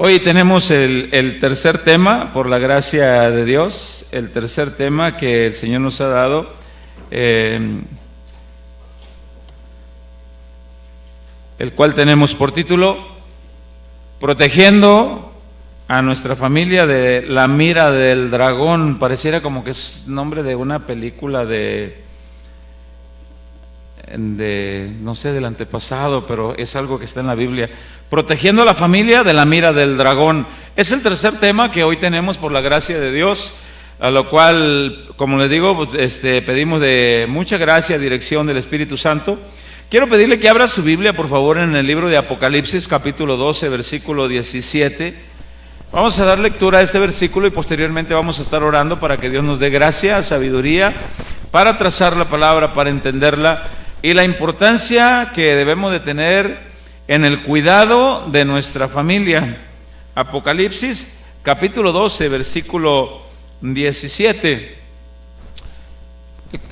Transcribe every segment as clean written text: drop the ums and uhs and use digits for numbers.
Hoy tenemos el tercer tema, por la gracia de Dios, el tercer tema que el Señor nos ha dado. El cual tenemos por título Protegiendo a nuestra familia de la mira del dragón. Pareciera como que es nombre de una película de no sé, del antepasado, pero es algo que está en la Biblia. Protegiendo a la familia de la mira del dragón. Es el tercer tema que hoy tenemos por la gracia de Dios, a lo cual, como les digo, pedimos de mucha gracia, dirección del Espíritu Santo. Quiero pedirle que abra su Biblia, por favor, en el libro de Apocalipsis, capítulo 12, versículo 17. Vamos a dar lectura a este versículo y posteriormente vamos a estar orando para que Dios nos dé gracia, sabiduría, para trazar la palabra, para entenderla, y la importancia que debemos de tener en el cuidado de nuestra familia. Apocalipsis, capítulo 12, versículo 17.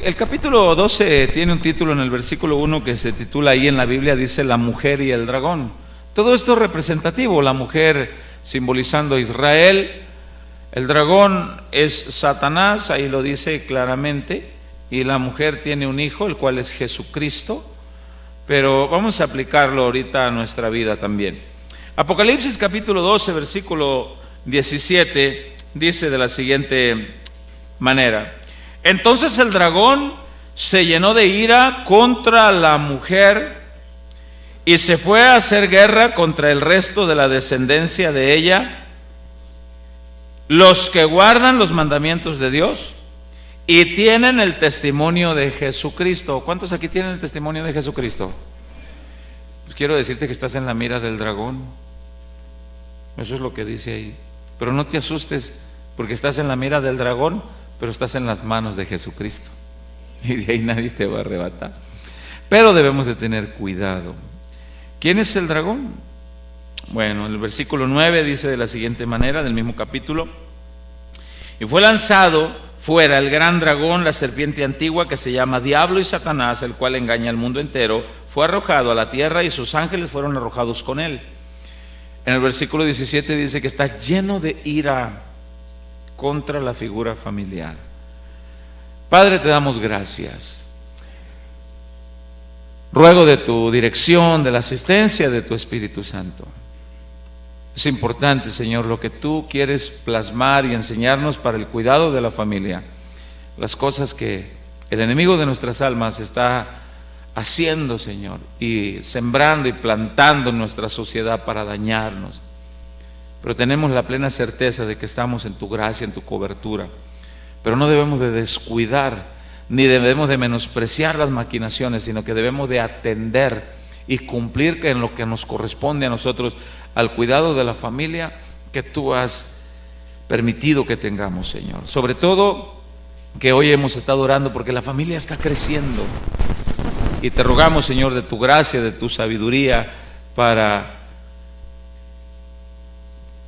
El capítulo 12 tiene un título en el versículo 1 que se titula ahí en la Biblia, dice la mujer y el dragón. Todo esto es representativo, la mujer simbolizando a Israel, el dragón es Satanás, ahí lo dice claramente, y la mujer tiene un hijo, el cual es Jesucristo, pero vamos a aplicarlo ahorita a nuestra vida también. Apocalipsis capítulo 12, versículo 17, dice de la siguiente manera: entonces el dragón se llenó de ira contra la mujer y se fue a hacer guerra contra el resto de la descendencia de ella, los que guardan los mandamientos de Dios y tienen el testimonio de Jesucristo. ¿Cuántos aquí tienen el testimonio de Jesucristo? Pues quiero decirte que estás en la mira del dragón. Eso es lo que dice ahí. Pero no te asustes, porque estás en la mira del dragón, pero estás en las manos de Jesucristo, y de ahí nadie te va a arrebatar. Pero debemos de tener cuidado. ¿Quién es el dragón? Bueno, el versículo 9 dice de la siguiente manera, del mismo capítulo: y fue lanzado fuera el gran dragón, la serpiente antigua, que se llama Diablo y Satanás, el cual engaña al mundo entero. Fue arrojado a la tierra y sus ángeles fueron arrojados con él. En el versículo 17 dice que está lleno de ira contra la figura familiar. Padre, te damos gracias. Ruego de tu dirección, de la asistencia de tu Espíritu Santo. Es importante, Señor, lo que tú quieres plasmar y enseñarnos para el cuidado de la familia. Las cosas que el enemigo de nuestras almas está haciendo, Señor, y sembrando y plantando en nuestra sociedad para dañarnos. Pero tenemos la plena certeza de que estamos en tu gracia, en tu cobertura. Pero no debemos de descuidar, ni debemos de menospreciar las maquinaciones, sino que debemos de atender y cumplir en lo que nos corresponde a nosotros, al cuidado de la familia que tú has permitido que tengamos, Señor. Sobre todo que hoy hemos estado orando porque la familia está creciendo, y te rogamos, Señor, de tu gracia, de tu sabiduría, para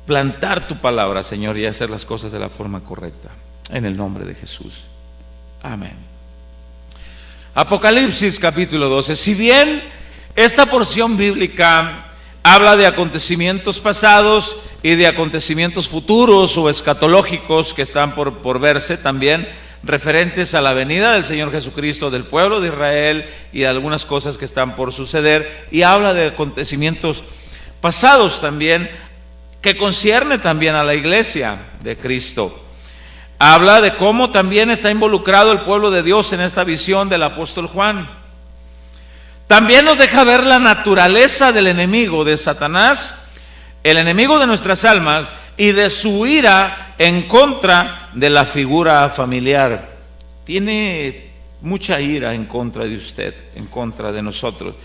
plantar tu palabra, Señor, y hacer las cosas de la forma correcta, en el nombre de Jesús. Amén. Apocalipsis capítulo 12. Si bien esta porción bíblica habla de acontecimientos pasados y de acontecimientos futuros o escatológicos que están por verse también, referentes a la venida del Señor Jesucristo, del pueblo de Israel y de algunas cosas que están por suceder, y habla de acontecimientos pasados también que concierne también a la iglesia de Cristo. Habla de cómo también está involucrado el pueblo de Dios en esta visión del apóstol Juan. También nos deja ver la naturaleza del enemigo, de Satanás, el enemigo de nuestras almas, y de su ira en contra de la figura familiar. Tiene mucha ira en contra de usted, en contra de nosotros.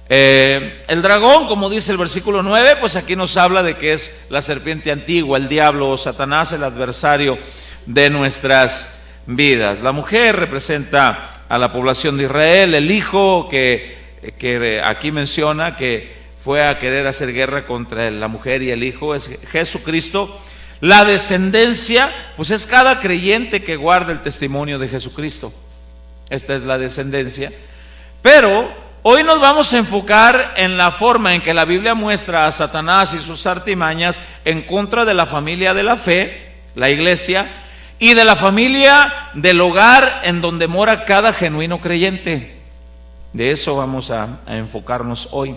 El dragón, como dice el versículo 9, pues aquí nos habla de que es la serpiente antigua, el diablo o Satanás, el adversario de nuestras vidas. La mujer representa a la población de Israel, el hijo que aquí menciona que fue a querer hacer guerra contra la mujer y el hijo es Jesucristo. La descendencia, pues es cada creyente que guarda el testimonio de Jesucristo. Esta es la descendencia. Pero Hoy nos vamos a enfocar en la forma en que la Biblia muestra a Satanás y sus artimañas en contra de la familia de la fe, la iglesia, y de la familia del hogar en donde mora cada genuino creyente. De eso vamos a enfocarnos hoy.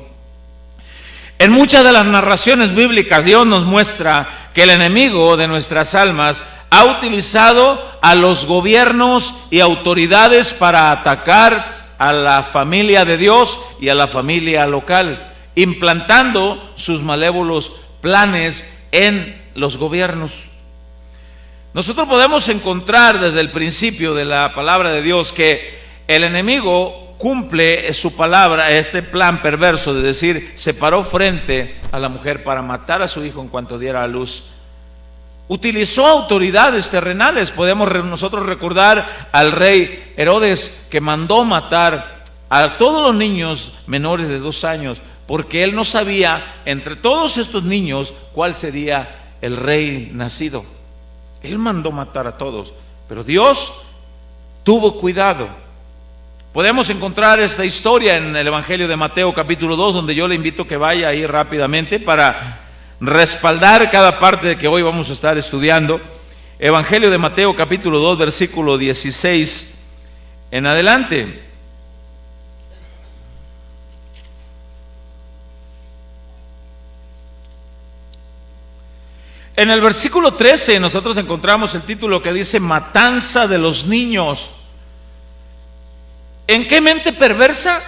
En muchas de las narraciones bíblicas, Dios nos muestra que el enemigo de nuestras almas ha utilizado a los gobiernos y autoridades para atacar a la familia de Dios y a la familia local, implantando sus malévolos planes en los gobiernos. Nosotros podemos encontrar desde el principio de la palabra de Dios que el enemigo cumple su palabra, este plan perverso de decir, se paró frente a la mujer para matar a su hijo en cuanto diera a luz. Utilizó autoridades terrenales. Podemos nosotros recordar al rey Herodes, que mandó matar a todos los niños menores de 2 años, porque él no sabía entre todos estos niños cuál sería el rey nacido. Él mandó matar a todos, pero Dios tuvo cuidado. Podemos encontrar esta historia en el Evangelio de Mateo capítulo 2, donde yo le invito que vaya ahí rápidamente para respaldar cada parte de que hoy vamos a estar estudiando. Evangelio de Mateo capítulo 2, versículo 16 en adelante. En el versículo 13 nosotros encontramos el título que dice matanza de los niños. ¿En qué mente perversa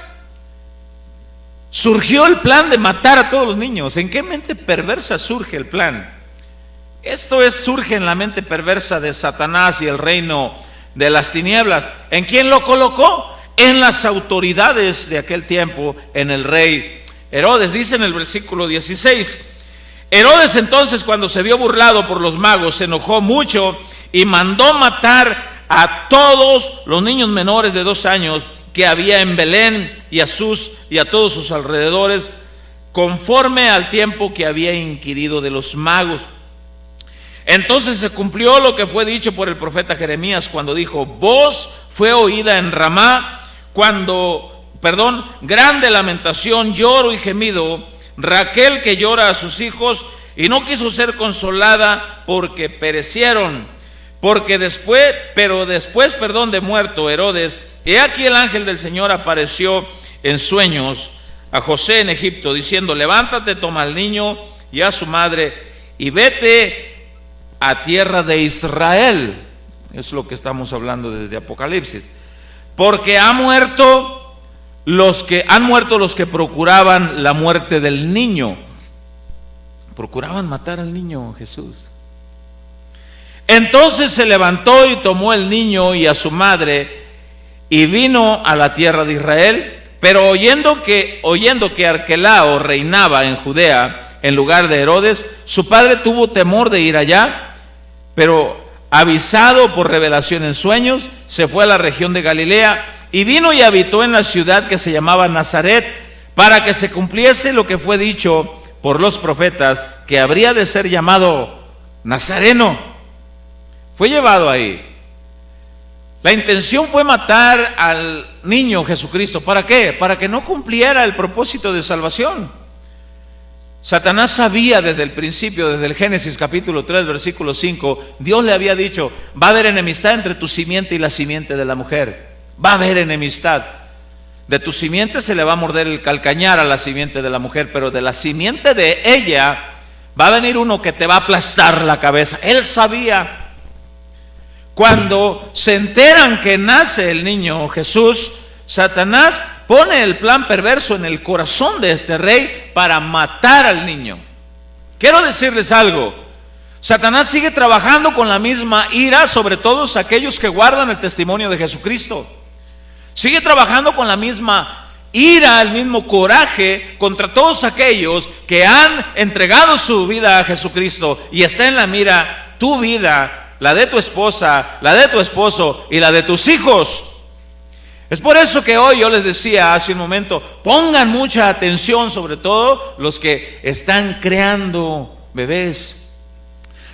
surgió el plan de matar a todos los niños? ¿En qué mente perversa surge el plan? Surge en la mente perversa de Satanás y el reino de las tinieblas. ¿En quién lo colocó? En las autoridades de aquel tiempo, en el rey Herodes. Dice en el versículo 16: Herodes entonces, cuando se vio burlado por los magos, se enojó mucho y mandó matar a todos los niños menores de 2 años que había en Belén y a todos sus alrededores, conforme al tiempo que había inquirido de los magos. Entonces se cumplió lo que fue dicho por el profeta Jeremías cuando dijo: voz fue oída en Ramá, grande lamentación, lloro y gemido, Raquel que llora a sus hijos y no quiso ser consolada porque perecieron. Después de muerto Herodes, he aquí el ángel del Señor apareció en sueños a José en Egipto, diciendo: levántate, toma al niño y a su madre y vete a tierra de Israel. Es lo que estamos hablando desde Apocalipsis. Porque han muerto los que procuraban la muerte del niño. Procuraban matar al niño Jesús. Entonces se levantó y tomó el niño y a su madre y vino a la tierra de Israel. Pero oyendo que Arquelao reinaba en Judea en lugar de Herodes, su padre tuvo temor de ir allá, pero avisado por revelación en sueños, se fue a la región de Galilea y vino y habitó en la ciudad que se llamaba Nazaret, para que se cumpliese lo que fue dicho por los profetas, que habría de ser llamado Nazareno. Fue llevado ahí. La intención fue matar al niño Jesucristo. ¿Para qué? Para que no cumpliera el propósito de salvación. Satanás sabía desde el principio, desde el Génesis capítulo 3 versículo 5, Dios le había dicho: va a haber enemistad entre tu simiente y la simiente de la mujer. Va a haber enemistad. De tu simiente se le va a morder el calcañar a la simiente de la mujer, pero de la simiente de ella va a venir uno que te va a aplastar la cabeza. Él sabía. Cuando se enteran que nace el niño Jesús, Satanás pone el plan perverso en el corazón de este rey para matar al niño. Quiero decirles algo: Satanás sigue trabajando con la misma ira sobre todos aquellos que guardan el testimonio de Jesucristo. Sigue trabajando con la misma ira, el mismo coraje contra todos aquellos que han entregado su vida a Jesucristo, y está en la mira tu vida, la de tu esposa, la de tu esposo y la de tus hijos. Es por eso que hoy yo les decía hace un momento: pongan mucha atención, sobre todo los que están creando bebés.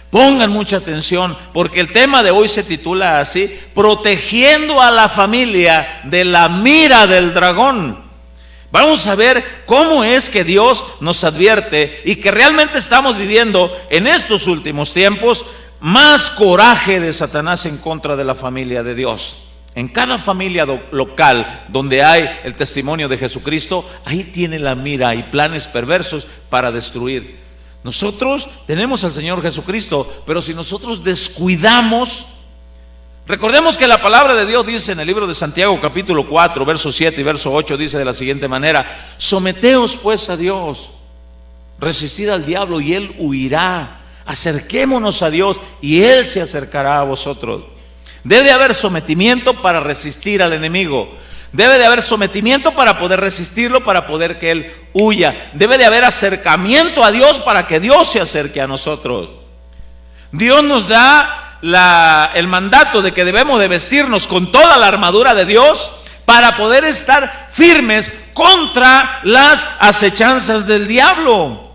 Pongan mucha atención, porque el tema de hoy se titula así: protegiendo a la familia de la mira del dragón. Vamos a ver cómo es que Dios nos advierte y que realmente estamos viviendo en estos últimos tiempos más coraje de Satanás en contra de la familia de Dios. En cada familia local donde hay el testimonio de Jesucristo, ahí tiene la mira y planes perversos para destruir. Nosotros tenemos al Señor Jesucristo, pero si nosotros descuidamos, recordemos que la palabra de Dios dice en el libro de Santiago capítulo 4, verso 7 y verso 8, dice de la siguiente manera: someteos pues a Dios, resistid al diablo y él huirá. Acerquémonos a Dios y él se acercará a vosotros. Debe de haber sometimiento para resistir al enemigo. Debe de haber sometimiento para poder resistirlo, para poder que él huya. Debe de haber acercamiento a Dios para que Dios se acerque a nosotros. Dios nos da el mandato de que debemos de vestirnos con toda la armadura de Dios para poder estar firmes contra las acechanzas del diablo.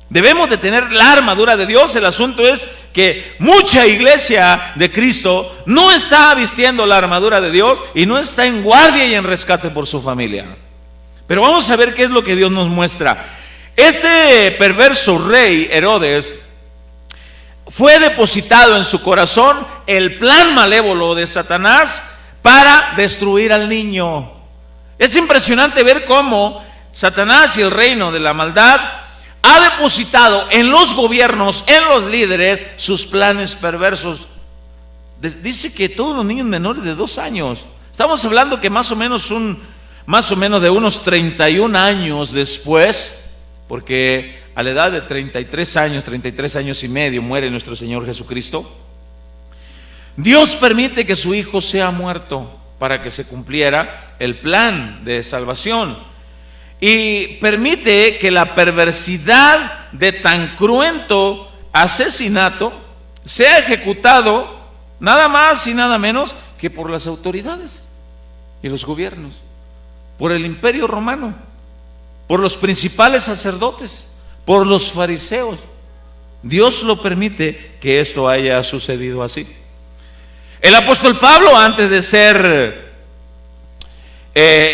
Debemos de tener la armadura de Dios. El asunto es que mucha iglesia de Cristo no está vistiendo la armadura de Dios y no está en guardia y en rescate por su familia. Pero vamos a ver qué es lo que Dios nos muestra. Este perverso rey Herodes fue depositado en su corazón el plan malévolo de Satanás para destruir al niño. Es impresionante ver cómo Satanás y el reino de la maldad ha depositado en los gobiernos, en los líderes, sus planes perversos. Dice que todos los niños menores de 2 años, estamos hablando que más o menos de unos 31 años después, porque a la edad de 33 años y medio muere nuestro Señor Jesucristo. Dios permite que su hijo sea muerto para que se cumpliera el plan de salvación. Y permite que la perversidad de tan cruento asesinato sea ejecutado nada más y nada menos que por las autoridades y los gobiernos, por el imperio romano, por los principales sacerdotes, por los fariseos. Dios lo permite que esto haya sucedido así. El apóstol Pablo, antes de ser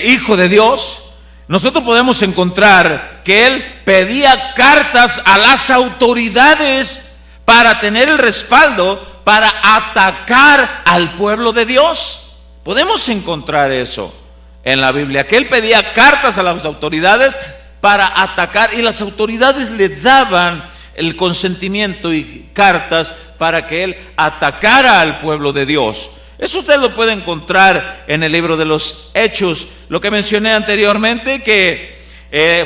hijo de Dios, nosotros podemos encontrar que él pedía cartas a las autoridades para tener el respaldo para atacar al pueblo de Dios. Podemos encontrar eso en la Biblia, que él pedía cartas a las autoridades para atacar, y las autoridades le daban el consentimiento y cartas para que él atacara al pueblo de Dios. Eso usted lo puede encontrar en el libro de los Hechos. Lo que mencioné anteriormente, que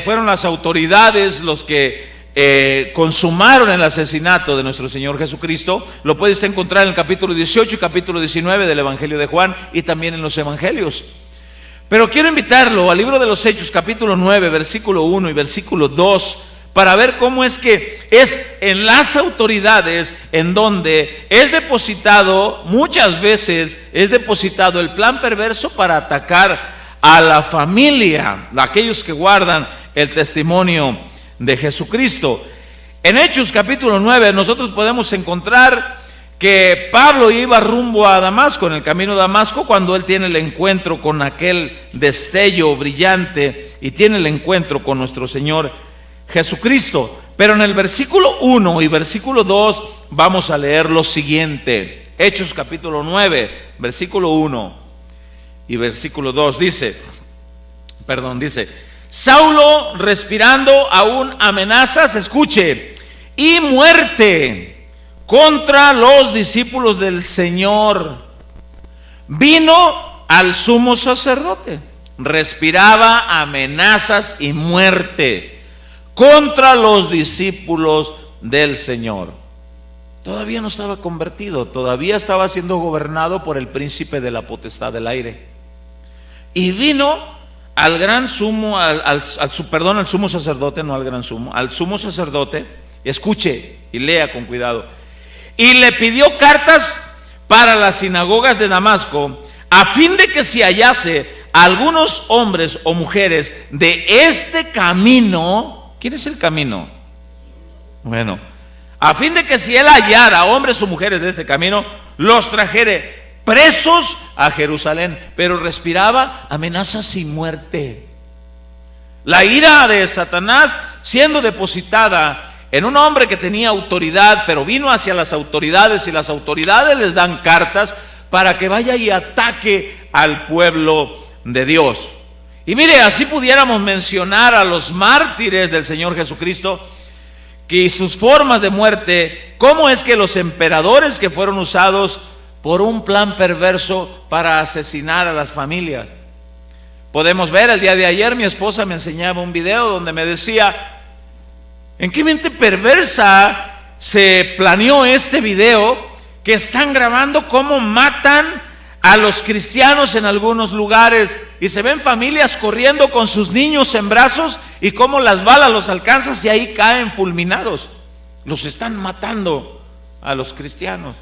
fueron las autoridades los que consumaron el asesinato de nuestro Señor Jesucristo, lo puede usted encontrar en el capítulo 18 y capítulo 19 del Evangelio de Juan, y también en los Evangelios. Pero quiero invitarlo al libro de los Hechos, capítulo 9, versículo 1 y versículo 2, para ver cómo es que es en las autoridades en donde es depositado, muchas veces es depositado el plan perverso para atacar a la familia, a aquellos que guardan el testimonio de Jesucristo. En Hechos capítulo 9 nosotros podemos encontrar que Pablo iba rumbo a Damasco, en el camino de Damasco, cuando él tiene el encuentro con aquel destello brillante y tiene el encuentro con nuestro Señor Jesucristo. Pero en el versículo 1 y versículo 2 vamos a leer lo siguiente. Hechos capítulo 9, versículo 1 y versículo 2 dice: Saulo, respirando aún amenazas, escuche, y muerte contra los discípulos del Señor, vino al sumo sacerdote. Respiraba amenazas y muerte contra los discípulos del Señor. Todavía no estaba convertido, todavía estaba siendo gobernado por el príncipe de la potestad del aire. Y vino al gran sumo, al sumo sacerdote, no al gran sumo, al sumo sacerdote, escuche y lea con cuidado, y le pidió cartas para las sinagogas de Damasco, a fin de que si hallase algunos hombres o mujeres de este camino. ¿Quién es el camino? Bueno, a fin de que si él hallara hombres o mujeres de este camino, los trajere presos a Jerusalén. Pero respiraba amenazas y muerte. La ira de Satanás siendo depositada en un hombre que tenía autoridad, pero vino hacia las autoridades y las autoridades les dan cartas para que vaya y ataque al pueblo de Dios. Y mire, así pudiéramos mencionar a los mártires del Señor Jesucristo y sus formas de muerte, cómo es que los emperadores que fueron usados por un plan perverso para asesinar a las familias. Podemos ver, el día de ayer mi esposa me enseñaba un video donde me decía, ¿en qué mente perversa se planeó este video que están grabando cómo matan a los cristianos en algunos lugares? Y se ven familias corriendo con sus niños en brazos y cómo las balas los alcanzan y ahí caen fulminados. Los están matando a los cristianos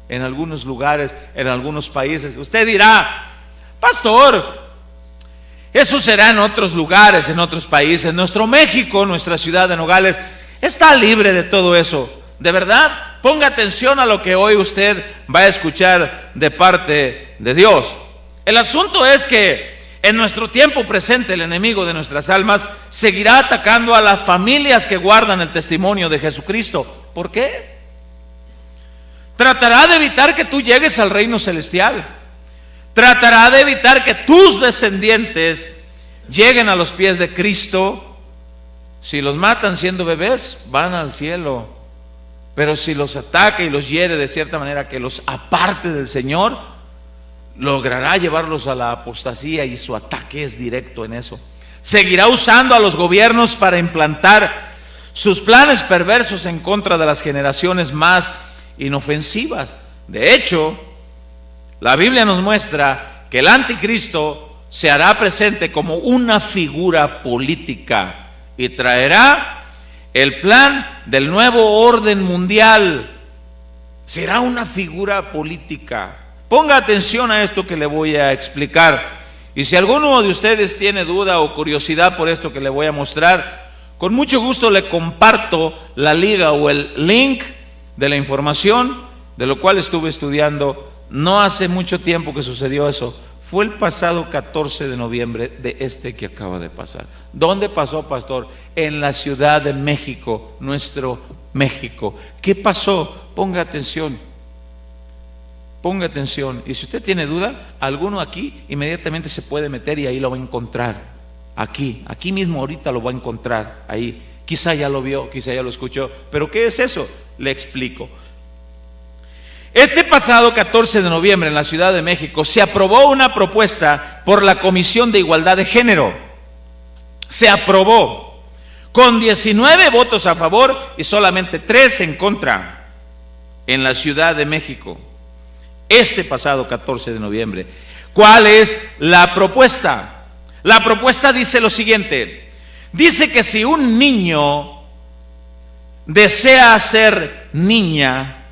en algunos lugares, en algunos países. Usted dirá, pastor, eso será en otros lugares, en otros países. Nuestro México, nuestra ciudad de Nogales, está libre de todo eso. De verdad, ponga atención a lo que hoy usted va a escuchar de parte de Dios. El asunto es que en nuestro tiempo presente el enemigo de nuestras almas seguirá atacando a las familias que guardan el testimonio de Jesucristo. ¿Por qué? Tratará de evitar que tú llegues al reino celestial. Tratará de evitar que tus descendientes lleguen a los pies de Cristo. Si los matan siendo bebés, van al cielo. Pero si los ataca y los hiere de cierta manera que los aparte del Señor, logrará llevarlos a la apostasía, y su ataque es directo en eso. Seguirá usando a los gobiernos para implantar sus planes perversos en contra de las generaciones más inofensivas. De hecho, la Biblia nos muestra que el anticristo se hará presente como una figura política y traerá el plan del nuevo orden mundial. Será una figura política. Ponga atención a esto que le voy a explicar. Y si alguno de ustedes tiene duda o curiosidad por esto que le voy a mostrar, con mucho gusto le comparto la liga o el link de la información, de lo cual estuve estudiando no hace mucho tiempo que sucedió eso. Fue el pasado 14 de noviembre de este que acaba de pasar. ¿Dónde pasó, pastor? En la Ciudad de México, nuestro México. ¿Qué pasó? Ponga atención. Ponga atención. Y si usted tiene duda, alguno aquí inmediatamente se puede meter y ahí lo va a encontrar. Aquí mismo ahorita lo va a encontrar. Ahí. Quizá ya lo vio, quizá ya lo escuchó. ¿Pero qué es eso? Le explico. Este pasado 14 de noviembre en la Ciudad de México se aprobó una propuesta por la Comisión de Igualdad de Género. Se aprobó con 19 votos a favor y solamente 3 en contra en la Ciudad de México. Este pasado 14 de noviembre. ¿Cuál es la propuesta? La propuesta dice lo siguiente. Dice que si un niño desea ser niña,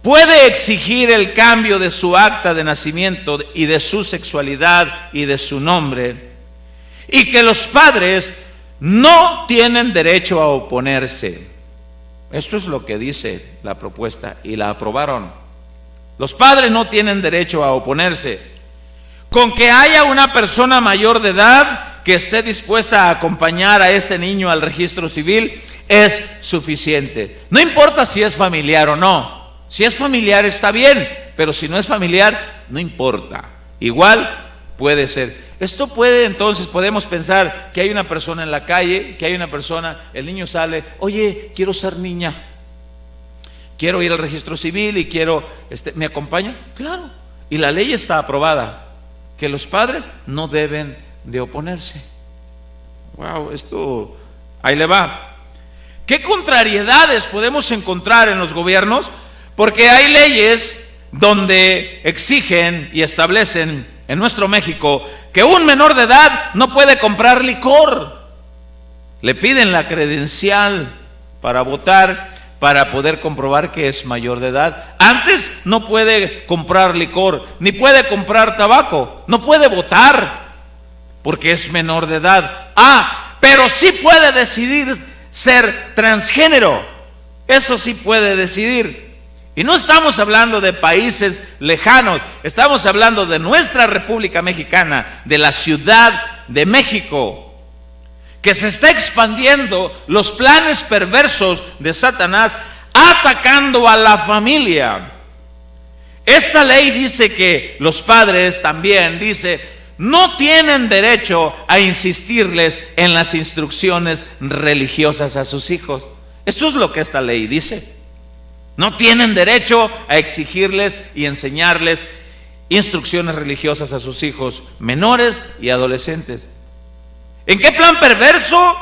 puede exigir el cambio de su acta de nacimiento y de su sexualidad y de su nombre, y que los padres no tienen derecho a oponerse. Esto es lo que dice la propuesta y la aprobaron. Los padres no tienen derecho a oponerse. Con que haya una persona mayor de edad que esté dispuesta a acompañar a este niño al registro civil es suficiente. No importa si es familiar o no. Si es familiar está bien, pero si no es familiar, no importa. Igual puede ser. Esto puede, entonces podemos pensar que hay una persona en la calle, que hay una persona, el niño sale, oye, quiero ser niña, quiero ir al registro civil y quiero, ¿me acompaña? Claro. Y la ley está aprobada, que los padres no deben de oponerse. Wow, esto, ahí le va. ¿Qué contrariedades podemos encontrar en los gobiernos? Porque hay leyes donde exigen y establecen en nuestro México que un menor de edad no puede comprar licor. Le piden la credencial para votar, para poder comprobar que es mayor de edad. Antes no puede comprar licor, ni puede comprar tabaco, no puede votar porque es menor de edad. Pero sí puede decidir ser transgénero. Eso sí puede decidir. Y no estamos hablando de países lejanos, estamos hablando de nuestra República Mexicana, de la Ciudad de México. que se está expandiendo los planes perversos de Satanás atacando a la familia. Esta ley dice que los padres también, dice, no tienen derecho a insistirles en las instrucciones religiosas a sus hijos. Esto es lo que esta ley dice. No tienen derecho a exigirles y enseñarles instrucciones religiosas a sus hijos menores y adolescentes. ¿En qué plan perverso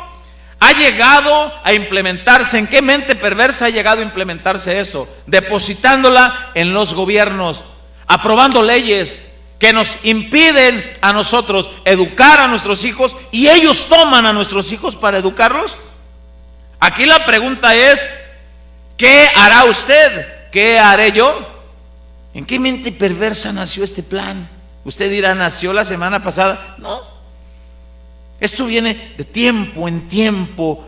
ha llegado a implementarse? ¿En qué mente perversa ha llegado a implementarse eso? Depositándola en los gobiernos, aprobando leyes que nos impiden a nosotros educar a nuestros hijos, y ellos toman a nuestros hijos para educarlos. Aquí la pregunta es, ¿qué hará usted? ¿Qué haré yo? ¿En qué mente perversa nació este plan? Usted dirá, ¿nació la semana pasada? No. Esto viene de tiempo en tiempo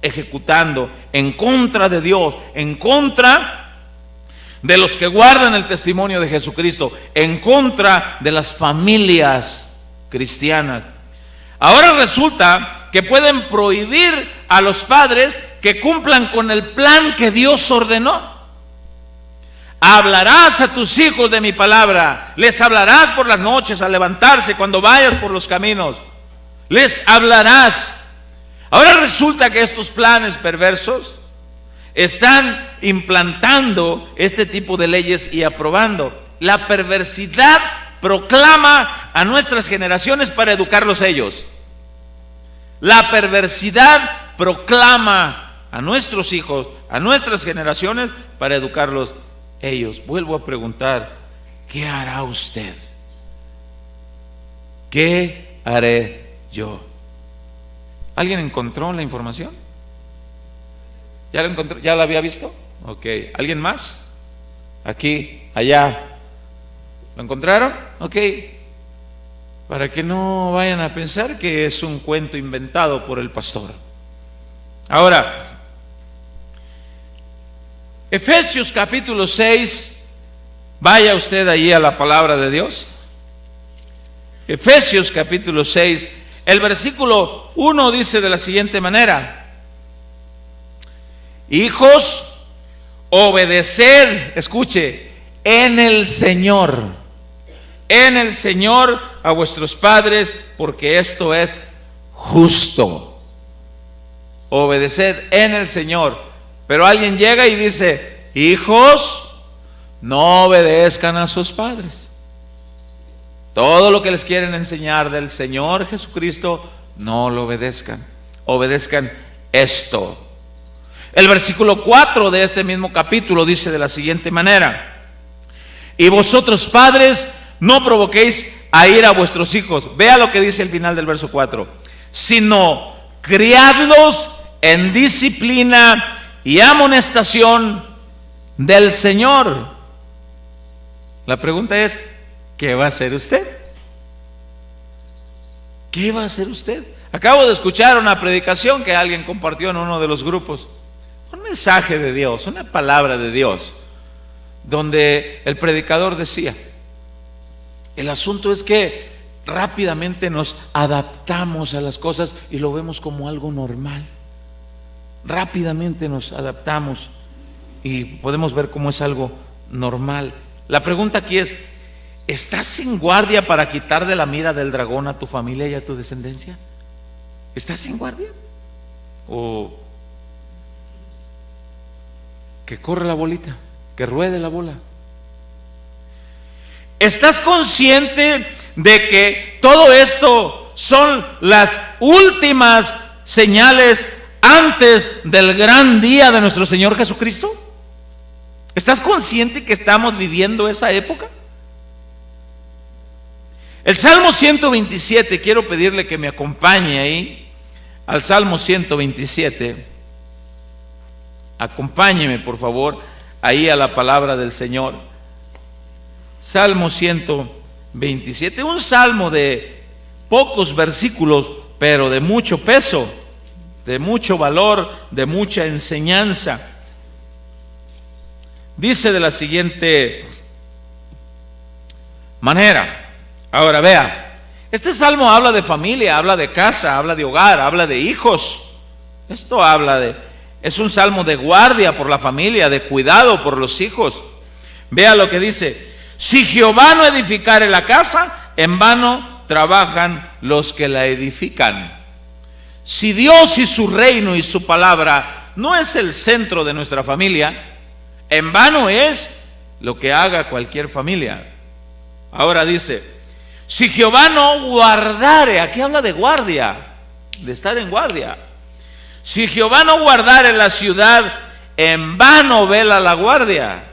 ejecutando en contra de Dios, en contra de los que guardan el testimonio de Jesucristo, en contra de las familias cristianas. Ahora resulta que pueden prohibir a los padres que cumplan con el plan que Dios ordenó. Hablarás a tus hijos de mi palabra, les hablarás por las noches al levantarse, cuando vayas por los caminos, les hablarás. Ahora resulta que estos planes perversos están implantando este tipo de leyes y aprobando. La perversidad proclama a nuestras generaciones para educarlos ellos. La perversidad proclama a nuestros hijos, a nuestras generaciones, para educarlos ellos. Vuelvo a preguntar, ¿qué hará usted? ¿Qué haré yo? ¿Alguien encontró la información? ¿Ya la encontró? ¿Ya la había visto? Ok. ¿Alguien más? Aquí, allá. ¿Lo encontraron? Ok. Para que no vayan a pensar que es un cuento inventado por el pastor. Ahora, Efesios capítulo 6, vaya usted allí a la palabra de Dios. Efesios capítulo 6, el versículo 1 dice de la siguiente manera: hijos, obedeced, escuche, en el Señor a vuestros padres, porque esto es justo. Obedeced en el Señor. Pero alguien llega y dice, hijos, no obedezcan a sus padres. Todo lo que les quieren enseñar del Señor Jesucristo, no lo obedezcan. Obedezcan esto. El versículo 4 de este mismo capítulo dice de la siguiente manera: y vosotros, padres, no provoquéis a ira a vuestros hijos. Vea lo que dice el final del verso 4: sino criadlos en disciplina y amonestación del Señor. La pregunta es, ¿qué va a hacer usted? ¿Qué va a hacer usted? Acabo de escuchar una predicación que alguien compartió en uno de los grupos. Un mensaje de Dios, una palabra de Dios, donde el predicador decía, el asunto es que rápidamente nos adaptamos a las cosas y lo vemos como algo normal. Rápidamente nos adaptamos y podemos ver cómo es algo normal. La pregunta aquí es, ¿estás en guardia para quitar de la mira del dragón a tu familia y a tu descendencia? ¿Estás en guardia? ¿O que corre la bolita, que ruede la bola? ¿Estás consciente de que todo esto son las últimas señales antes del gran día de nuestro Señor Jesucristo? ¿Estás consciente que estamos viviendo esa época? El Salmo 127, quiero pedirle que me acompañe ahí al Salmo 127. Acompáñeme, por favor, ahí a la palabra del Señor. Salmo 127, un salmo de pocos versículos, pero de mucho peso, de mucho valor, de mucha enseñanza. Dice de la siguiente manera. Ahora vea, Este salmo habla de familia, habla de casa, habla de hogar, habla de hijos. Esto es un salmo de guardia por la familia, de cuidado por los hijos. Vea lo que dice: si Jehová no edificare la casa, en vano trabajan los que la edifican. Si Dios y su reino y su palabra no es el centro de nuestra familia, en vano es lo que haga cualquier familia. Ahora dice: si Jehová no guardare, aquí habla de guardia, de estar en guardia. Si Jehová no guardare la ciudad, en vano vela la guardia.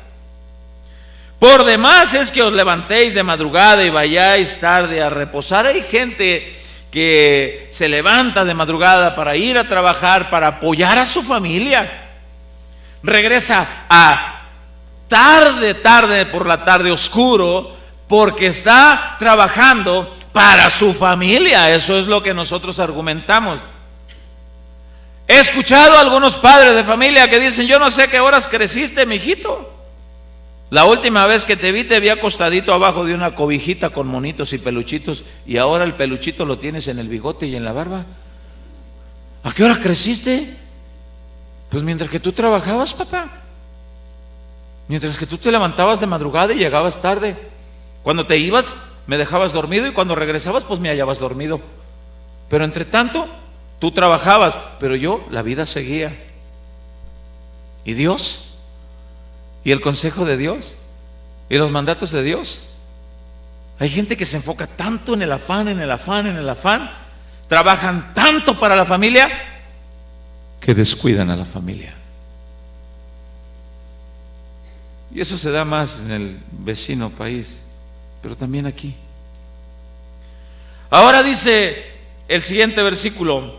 Por demás es que os levantéis de madrugada y vayáis tarde a reposar. Hay gente que se levanta de madrugada para ir a trabajar, para apoyar a su familia. Regresa a tarde por la tarde, oscuro, porque está trabajando para su familia. Eso es lo que nosotros argumentamos. He escuchado a algunos padres de familia que dicen: yo no sé qué horas creciste, mijito. La última vez que te vi acostadito abajo de una cobijita con monitos y peluchitos, y ahora el peluchito lo tienes en el bigote y en la barba. ¿A qué hora creciste? Pues mientras que tú trabajabas, papá. Mientras que tú te levantabas de madrugada y llegabas tarde. Cuando te ibas, me dejabas dormido, y cuando regresabas, pues me hallabas dormido. Pero entre tanto, tú trabajabas, pero yo, la vida seguía. ¿Y Dios? ¿Y el consejo de Dios? ¿Y los mandatos de Dios? Hay gente que se enfoca tanto en el afán, trabajan tanto para la familia, que descuidan a la familia. Y eso se da más en el vecino país, pero también aquí. Ahora dice el siguiente versículo,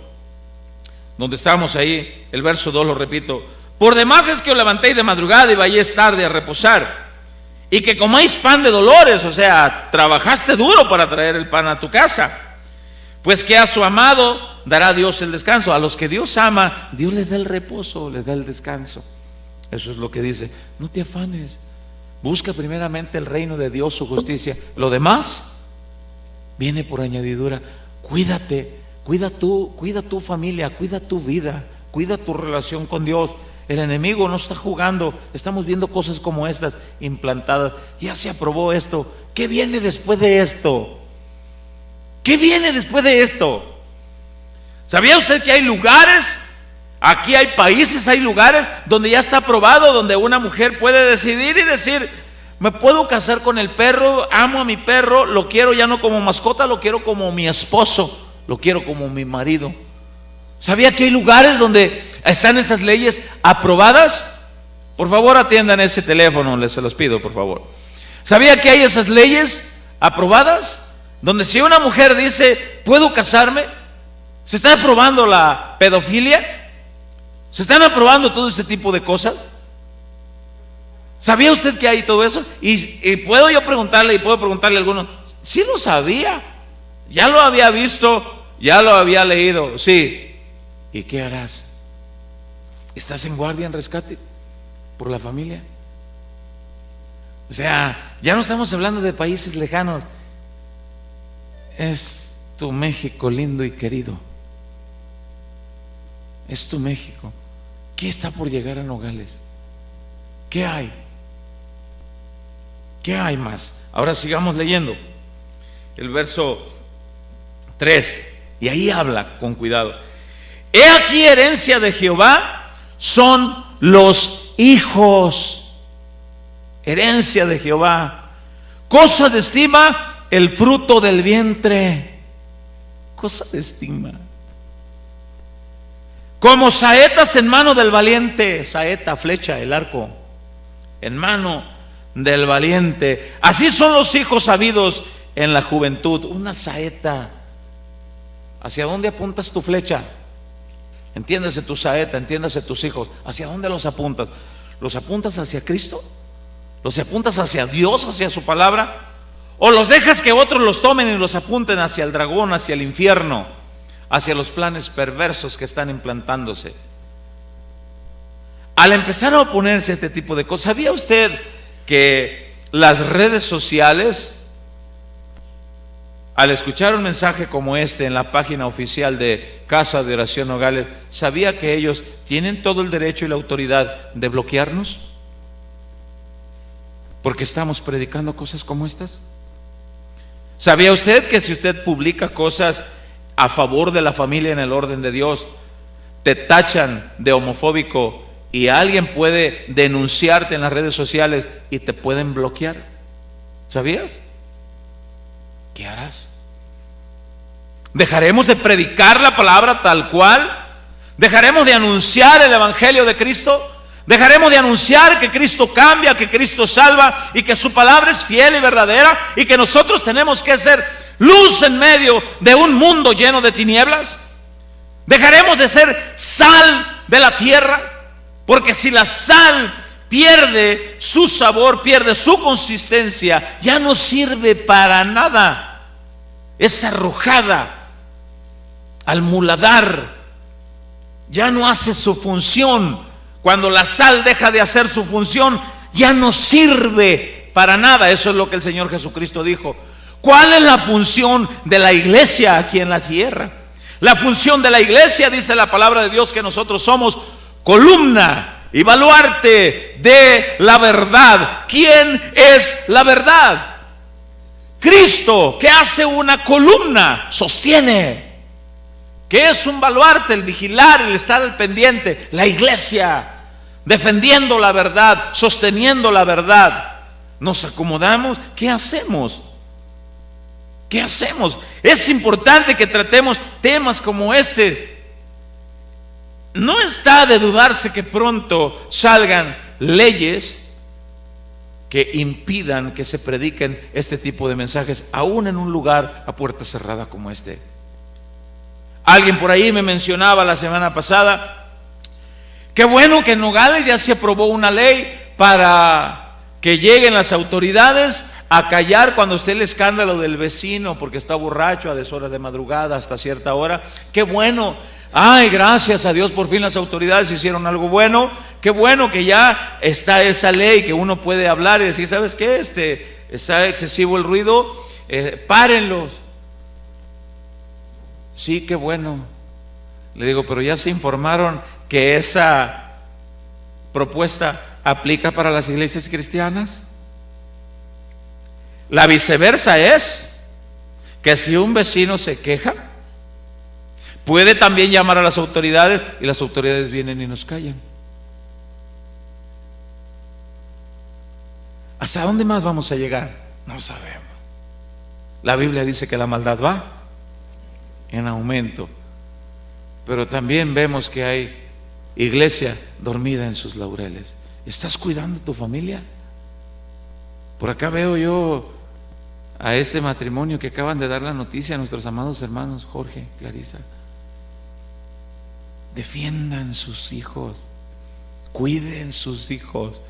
donde estamos ahí, el verso 2, lo repito: por demás es que os levantéis de madrugada y vayáis tarde a reposar, y que comáis pan de dolores. O sea, trabajaste duro para traer el pan a tu casa. Pues que a su amado dará Dios el descanso. A los que Dios ama, Dios les da el reposo, les da el descanso. Eso es lo que dice: no te afanes, busca primeramente el reino de Dios, su justicia. Lo demás viene por añadidura. Cuídate, cuida tu familia, cuida tu vida, cuida tu relación con Dios. El enemigo no está jugando. Estamos viendo cosas como estas implantadas. Ya se aprobó esto. ¿Qué viene después de esto? ¿Qué viene después de esto? ¿Sabía usted que hay lugares, aquí hay países, hay lugares donde ya está aprobado, donde una mujer puede decidir y decir: me puedo casar con el perro, amo a mi perro, lo quiero ya no como mascota, lo quiero como mi esposo, lo quiero como mi marido? ¿Sabía que hay lugares donde están esas leyes aprobadas? Por favor, atiendan ese teléfono, se los pido, por favor. ¿Sabía que hay esas leyes aprobadas? Donde si una mujer dice: ¿puedo casarme?, se está aprobando la pedofilia, se están aprobando todo este tipo de cosas. ¿Sabía usted que hay todo eso? Y puedo yo preguntarle, y puedo preguntarle a algunos: ¿sí lo sabía? ¿Ya lo había visto? ¿Ya lo había leído? Sí. ¿Y qué harás? ¿Estás en guardia, en rescate por la familia? O sea, ya no estamos hablando de países lejanos. Es tu México lindo y querido. Es tu México. ¿Qué está por llegar a Nogales? ¿Qué hay? ¿Qué hay más? Ahora sigamos leyendo el verso 3, y ahí habla con cuidado. He aquí, herencia de Jehová son los hijos. Herencia de Jehová, cosa de estima el fruto del vientre. Cosa de estima. Como saetas en mano del valiente. Saeta, flecha, el arco, en mano del valiente. Así son los hijos sabidos en la juventud. Una saeta. ¿Hacia dónde apuntas tu flecha? Entiéndase tu saeta, entiéndase tus hijos. ¿Hacia dónde los apuntas? ¿Los apuntas hacia Cristo? ¿Los apuntas hacia Dios, hacia su palabra? ¿O los dejas que otros los tomen y los apunten hacia el dragón, hacia el infierno, hacia los planes perversos que están implantándose? Al empezar a oponerse a este tipo de cosas, ¿sabía usted que las redes sociales al escuchar un mensaje como este en la página oficial de Casa de Oración Nogales, ¿sabía que ellos tienen todo el derecho y la autoridad de bloquearnos? Porque estamos predicando cosas como estas. ¿Sabía usted que si usted publica cosas a favor de la familia en el orden de Dios, te tachan de homofóbico y alguien puede denunciarte en las redes sociales y te pueden bloquear? ¿Sabías? ¿Qué harás? ¿Dejaremos de predicar la palabra tal cual? ¿Dejaremos de anunciar el evangelio de Cristo? ¿Dejaremos de anunciar que Cristo cambia, que Cristo salva y que su palabra es fiel y verdadera y que nosotros tenemos que ser luz en medio de un mundo lleno de tinieblas? ¿Dejaremos de ser sal de la tierra? Porque si la sal pierde su sabor, pierde su consistencia, ya no sirve para nada. Es arrojada al muladar, ya no hace su función. Cuando la sal deja de hacer su función, ya no sirve para nada. Eso es lo que el Señor Jesucristo dijo. ¿Cuál es la función de la iglesia aquí en la tierra? La función de la iglesia, dice la palabra de Dios, que nosotros somos columna y baluarte de la verdad. ¿Quién es la verdad? Cristo, que hace una columna, sostiene. ¿Qué es un baluarte? El vigilar, el estar al pendiente. La iglesia, defendiendo la verdad, sosteniendo la verdad. ¿Nos acomodamos? ¿Qué hacemos? ¿Qué hacemos? Es importante que tratemos temas como este. No está de dudarse que pronto salgan leyes que impidan que se prediquen este tipo de mensajes, aún en un lugar a puerta cerrada como este. Alguien por ahí me mencionaba la semana pasada, qué bueno que en Nogales ya se aprobó una ley para que lleguen las autoridades a callar cuando esté el escándalo del vecino porque está borracho a deshoras de madrugada hasta cierta hora. Qué bueno. Ay, gracias a Dios, por fin las autoridades hicieron algo bueno. Qué bueno que ya está esa ley, que uno puede hablar y decir, ¿sabes qué? Está excesivo el ruido, párenlos. Sí, qué bueno. Le digo, pero ya se informaron que esa propuesta aplica para las iglesias cristianas. La viceversa es que si un vecino se queja, puede también llamar a las autoridades y las autoridades vienen y nos callan. ¿Hasta dónde más vamos a llegar? No sabemos. La Biblia dice que la maldad va en aumento, pero también vemos que hay iglesia dormida en sus laureles. ¿Estás cuidando tu familia? Por acá veo yo a este matrimonio que acaban de dar la noticia a nuestros amados hermanos Jorge, Clarisa. Defiendan sus hijos, cuiden sus hijos,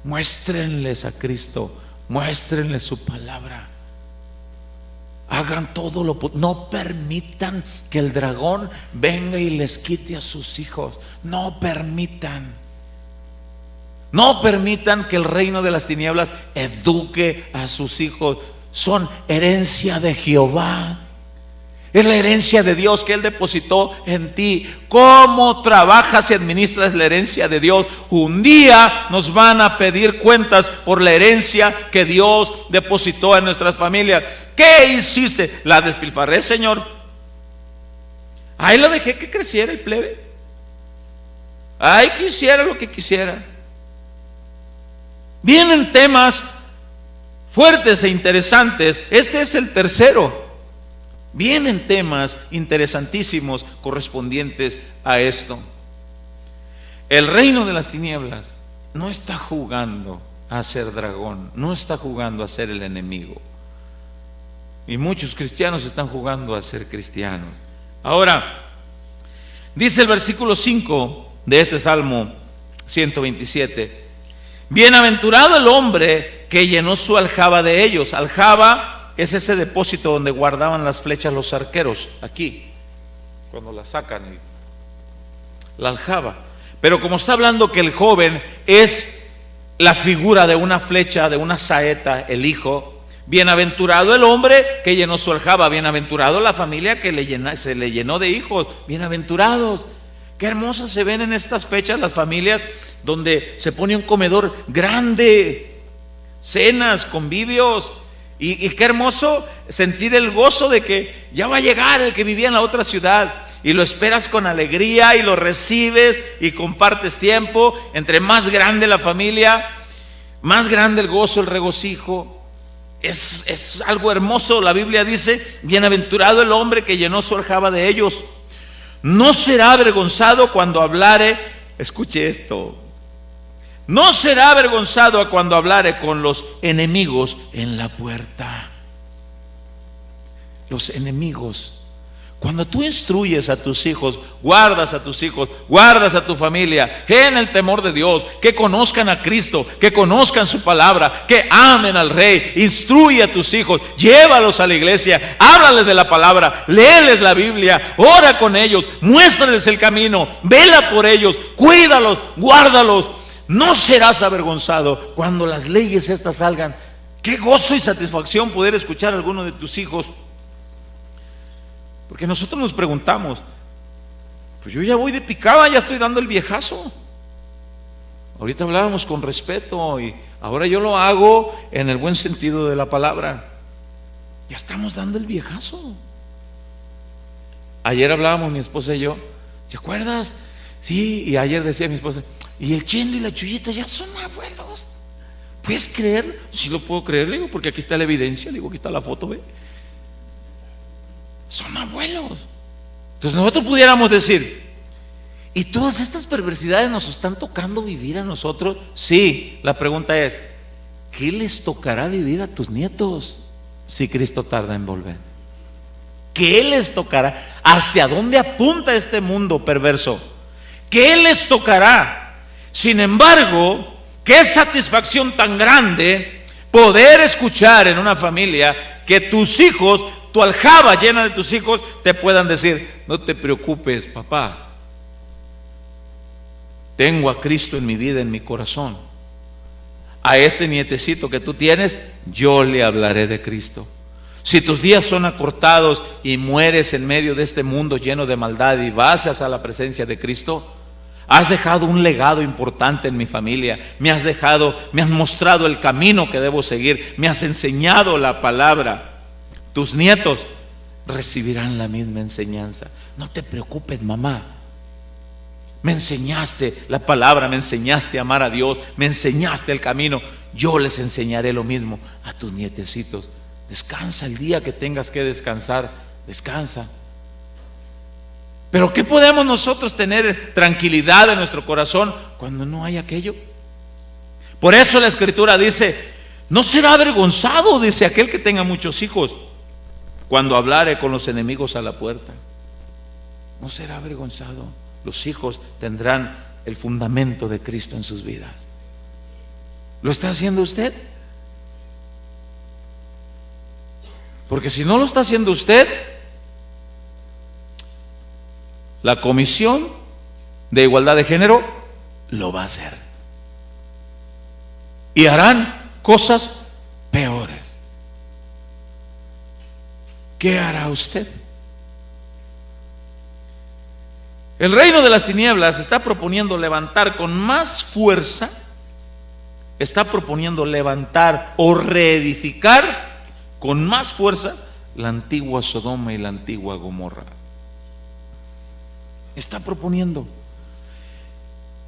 muéstrenles a Cristo, muéstrenles su palabra. Hagan todo lo posible. No permitan que el dragón venga y les quite a sus hijos. No permitan. No permitan que el reino de las tinieblas eduque a sus hijos. Son herencia de Jehová. Es la herencia de Dios que Él depositó en ti. ¿Cómo trabajas y administras la herencia de Dios? Un día nos van a pedir cuentas por la herencia que Dios depositó en nuestras familias. ¿Qué hiciste? La despilfarré, Señor. Ahí lo dejé que creciera el plebe. Ahí quisiera lo que quisiera. Vienen temas fuertes e interesantes. Este es el tercero. Vienen temas interesantísimos correspondientes a esto. El reino de las tinieblas no está jugando a ser dragón, no está jugando a ser el enemigo. Y muchos cristianos están jugando a ser cristianos. Ahora, dice el versículo 5 de este Salmo 127: bienaventurado el hombre que llenó su aljaba de ellos. Aljaba es ese depósito donde guardaban las flechas los arqueros, aquí, cuando las sacan, la aljaba. Pero como está hablando que el joven es la figura de una flecha, de una saeta, el hijo, Bienaventurado el hombre que llenó su aljaba, bienaventurado la familia que se le llenó de hijos, bienaventurados. Qué hermosas se ven en estas fechas las familias donde se pone un comedor grande, cenas, convivios, y qué hermoso sentir el gozo de que ya va a llegar el que vivía en la otra ciudad, y lo esperas con alegría y lo recibes y compartes tiempo. Entre más grande la familia, más grande el gozo, el regocijo. Es algo hermoso. La Biblia dice: bienaventurado el hombre que llenó su aljaba de ellos. No será avergonzado cuando hablare, escuche esto, no será avergonzado cuando hablare con los enemigos en la puerta. Los enemigos. Cuando tú instruyes a tus hijos, guardas a tus hijos, guardas a tu familia en el temor de Dios, que conozcan a Cristo, que conozcan su palabra, que amen al Rey. Instruye a tus hijos, llévalos a la iglesia, háblales de la palabra, léeles la Biblia, ora con ellos, muéstrales el camino, vela por ellos, cuídalos, guárdalos. No serás avergonzado cuando las leyes estas salgan. Qué gozo y satisfacción poder escuchar a alguno de tus hijos. Porque nosotros nos preguntamos: pues yo ya voy de picada, ya estoy dando el viejazo. Ahorita hablábamos con respeto y ahora yo lo hago en el buen sentido de la palabra. Ya estamos dando el viejazo. Ayer hablábamos mi esposa y yo, ¿te acuerdas? Sí, y ayer decía mi esposa: y el Chendo y la Chuyita ya son abuelos. ¿Puedes creer? Sí lo puedo creer, le digo, porque aquí está la evidencia, le digo, aquí está la foto, ve. Son abuelos. Entonces nosotros pudiéramos decir: ¿y todas estas perversidades nos están tocando vivir a nosotros? Sí, la pregunta es: ¿qué les tocará vivir a tus nietos si Cristo tarda en volver? ¿Qué les tocará? ¿Hacia dónde apunta este mundo perverso? ¿Qué les tocará? Sin embargo, qué satisfacción tan grande poder escuchar en una familia que tus hijos, tu aljaba llena de tus hijos, te puedan decir: no te preocupes, papá, tengo a Cristo en mi vida, en mi corazón. A este nietecito que tú tienes, yo le hablaré de Cristo. Si tus días son acortados y mueres en medio de este mundo lleno de maldad y vas a la presencia de Cristo, has dejado un legado importante en mi familia. Me has mostrado el camino que debo seguir, me has enseñado la palabra. Tus nietos recibirán la misma enseñanza. No te preocupes, mamá, me enseñaste la palabra, me enseñaste a amar a Dios, me enseñaste el camino. Yo les enseñaré lo mismo a tus nietecitos. Descansa el día que tengas que descansar, descansa. Pero ¿qué podemos nosotros tener tranquilidad en nuestro corazón cuando no hay aquello? Por eso la Escritura dice: no será avergonzado, dice, aquel que tenga muchos hijos, cuando hablare con los enemigos a la puerta. No será avergonzado. Los hijos tendrán el fundamento de Cristo en sus vidas. ¿Lo está haciendo usted? Porque si no lo está haciendo usted, la Comisión de Igualdad de Género lo va a hacer. Y harán cosas peores. ¿Qué hará usted? El reino de las tinieblas está proponiendo levantar con más fuerza, está proponiendo levantar o reedificar con más fuerza la antigua Sodoma y la antigua Gomorra. Está proponiendo.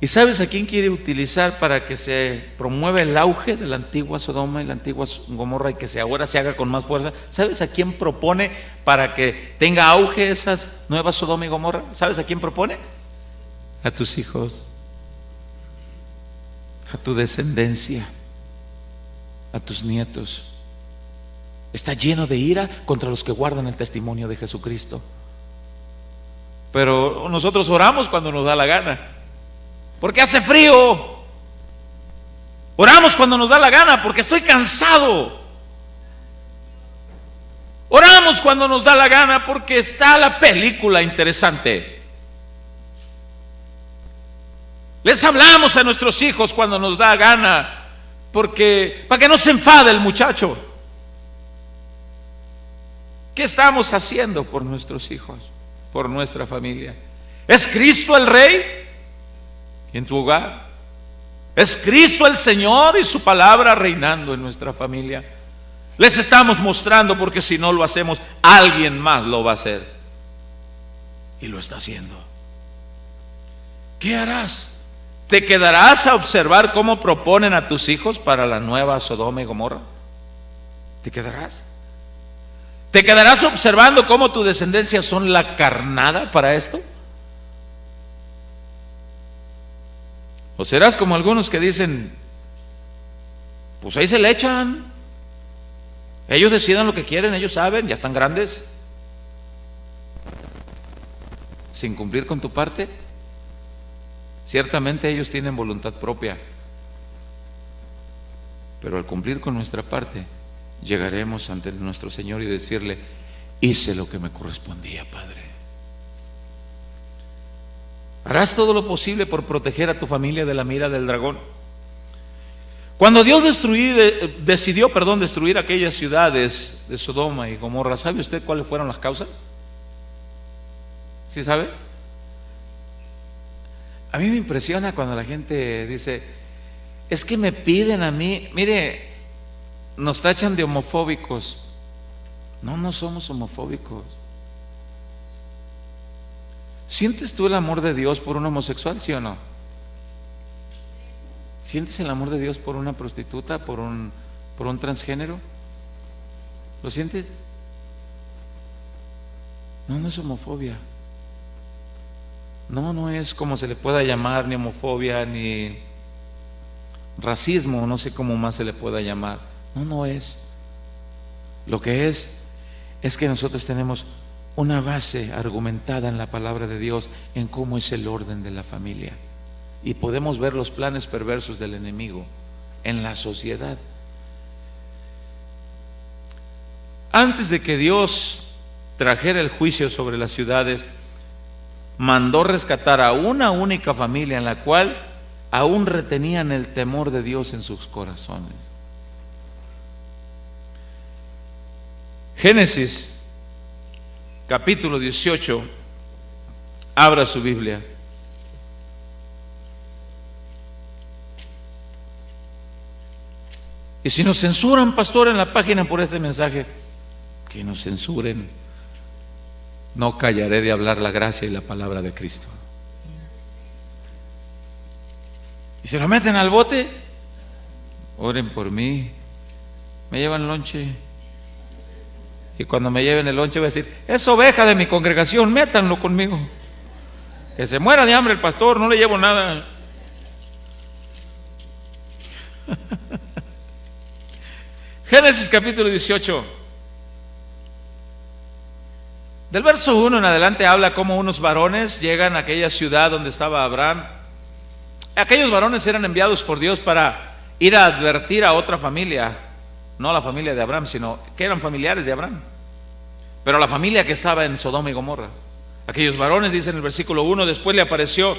¿Y sabes a quién quiere utilizar para que se promueva el auge de la antigua Sodoma y la antigua Gomorra y que ahora se haga con más fuerza? ¿Sabes a quién propone para que tenga auge esas nuevas Sodoma y Gomorra? ¿Sabes a quién propone? A tus hijos, a tu descendencia, a tus nietos. Está lleno de ira contra los que guardan el testimonio de Jesucristo. Pero nosotros oramos cuando nos da la gana, porque hace frío. Oramos cuando nos da la gana, porque estoy cansado. Oramos cuando nos da la gana, porque está la película interesante. Les hablamos a nuestros hijos cuando nos da gana, porque para que no se enfade el muchacho. ¿Qué estamos haciendo por nuestros hijos, por nuestra familia? ¿Es Cristo el Rey en tu hogar? ¿Es Cristo el Señor y su palabra reinando en nuestra familia? Les estamos mostrando, porque si no lo hacemos, alguien más lo va a hacer. Y lo está haciendo. ¿Qué harás? ¿Te quedarás a observar cómo proponen a tus hijos para la nueva Sodoma y Gomorra? ¿Te quedarás? ¿Te quedarás observando cómo tu descendencia son la carnada para esto? ¿O serás como algunos que dicen, pues ahí se le echan, ellos decidan lo que quieren, ellos saben, ya están grandes, sin cumplir con tu parte? Ciertamente ellos tienen voluntad propia, pero al cumplir con nuestra parte, llegaremos ante nuestro Señor y decirle, hice lo que me correspondía, Padre. ¿Harás todo lo posible por proteger a tu familia de la mira del dragón? Cuando Dios decidió destruir aquellas ciudades de Sodoma y Gomorra, ¿sabe usted cuáles fueron las causas? ¿Sí sabe? A mí me impresiona cuando la gente dice, es que me piden a mí, mire, nos tachan de homofóbicos. No, no somos homofóbicos. ¿Sientes tú el amor de Dios por un homosexual, sí o no? ¿Sientes el amor de Dios por una prostituta, por un transgénero? ¿Lo sientes? No, no es homofobia. No, no es como se le pueda llamar, ni homofobia, ni racismo, no sé cómo más se le pueda llamar. No, no es. Lo que es que nosotros tenemos una base argumentada en la palabra de Dios en cómo es el orden de la familia, y podemos ver los planes perversos del enemigo en la sociedad. Antes de que Dios trajera el juicio sobre las ciudades, mandó rescatar a una única familia en la cual aún retenían el temor de Dios en sus corazones. Génesis capítulo 18, abra su Biblia. Y si nos censuran, pastor, en la página por este mensaje, que nos censuren. No callaré de hablar la gracia y la palabra de Cristo. Y se lo meten al bote, oren por mí, me llevan lonche. Y cuando me lleven el lonche voy a decir, es oveja de mi congregación, métanlo conmigo. Que se muera de hambre el pastor, no le llevo nada. Génesis capítulo 18. Del verso 1 en adelante habla cómo unos varones llegan a aquella ciudad donde estaba Abraham. Aquellos varones eran enviados por Dios para ir a advertir a otra familia, no la familia de Abraham, sino que eran familiares de Abraham, pero la familia que estaba en Sodoma y Gomorra. Aquellos varones, dice en el versículo 1, después le apareció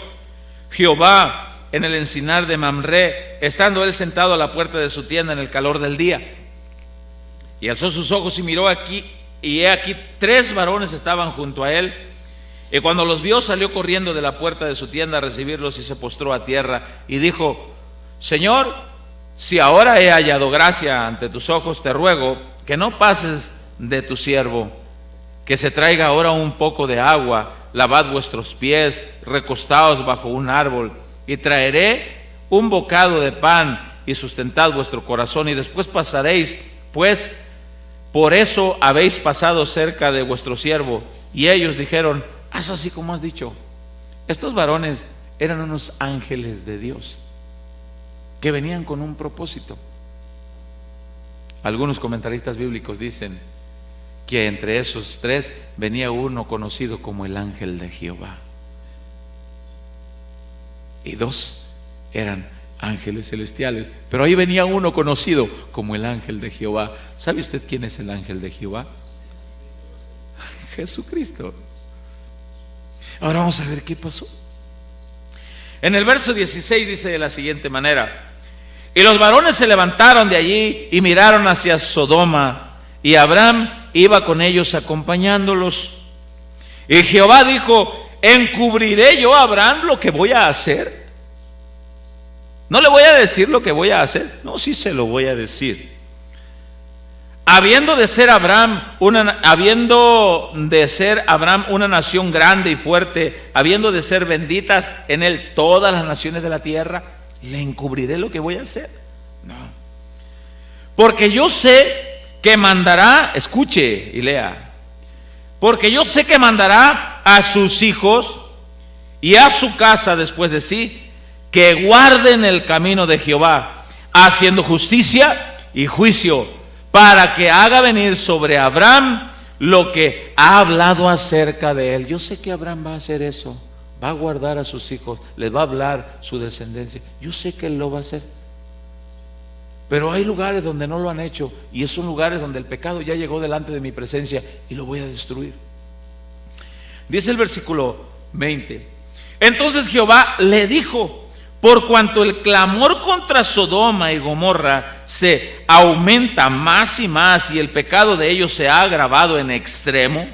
Jehová en el encinar de Mamre, estando él sentado a la puerta de su tienda en el calor del día. Y alzó sus ojos y miró aquí, y he aquí 3 varones estaban junto a él. Y cuando los vio, salió corriendo de la puerta de su tienda a recibirlos y se postró a tierra y dijo, Señor, si ahora he hallado gracia ante tus ojos, te ruego que no pases de tu siervo, que se traiga ahora un poco de agua, lavad vuestros pies, recostaos bajo un árbol, y traeré un bocado de pan y sustentad vuestro corazón, y después pasaréis, pues por eso habéis pasado cerca de vuestro siervo. Y ellos dijeron, haz así como has dicho. Estos varones eran unos ángeles de Dios que venían con un propósito. Algunos comentaristas bíblicos dicen que entre esos 3 venía uno conocido como el ángel de Jehová, y 2 eran ángeles celestiales, pero ahí venía uno conocido como el ángel de Jehová. ¿Sabe usted quién es el ángel de Jehová? Jesucristo. Ahora vamos a ver qué pasó. En el verso 16 dice de la siguiente manera: y los varones se levantaron de allí y miraron hacia Sodoma, y Abraham iba con ellos acompañándolos. Y Jehová dijo: ¿encubriré yo a Abraham lo que voy a hacer? No le voy a decir lo que voy a hacer. No, sí se lo voy a decir. Habiendo de ser Abraham una nación grande y fuerte, habiendo de ser benditas en él todas las naciones de la tierra, ¿le encubriré lo que voy a hacer? No. Porque yo sé que mandará, escuche y lea, porque yo sé que mandará a sus hijos y a su casa después de sí, que guarden el camino de Jehová, haciendo justicia y juicio, para que haga venir sobre Abraham lo que ha hablado acerca de él. Yo sé que Abraham va a hacer eso, va a guardar a sus hijos, les va a hablar su descendencia. Yo sé que él lo va a hacer. Pero hay lugares donde no lo han hecho, y esos lugares donde el pecado ya llegó delante de mi presencia y lo voy a destruir. Dice el versículo 20: entonces Jehová le dijo: por cuanto el clamor contra Sodoma y Gomorra se aumenta más y más, y el pecado de ellos se ha agravado en extremo,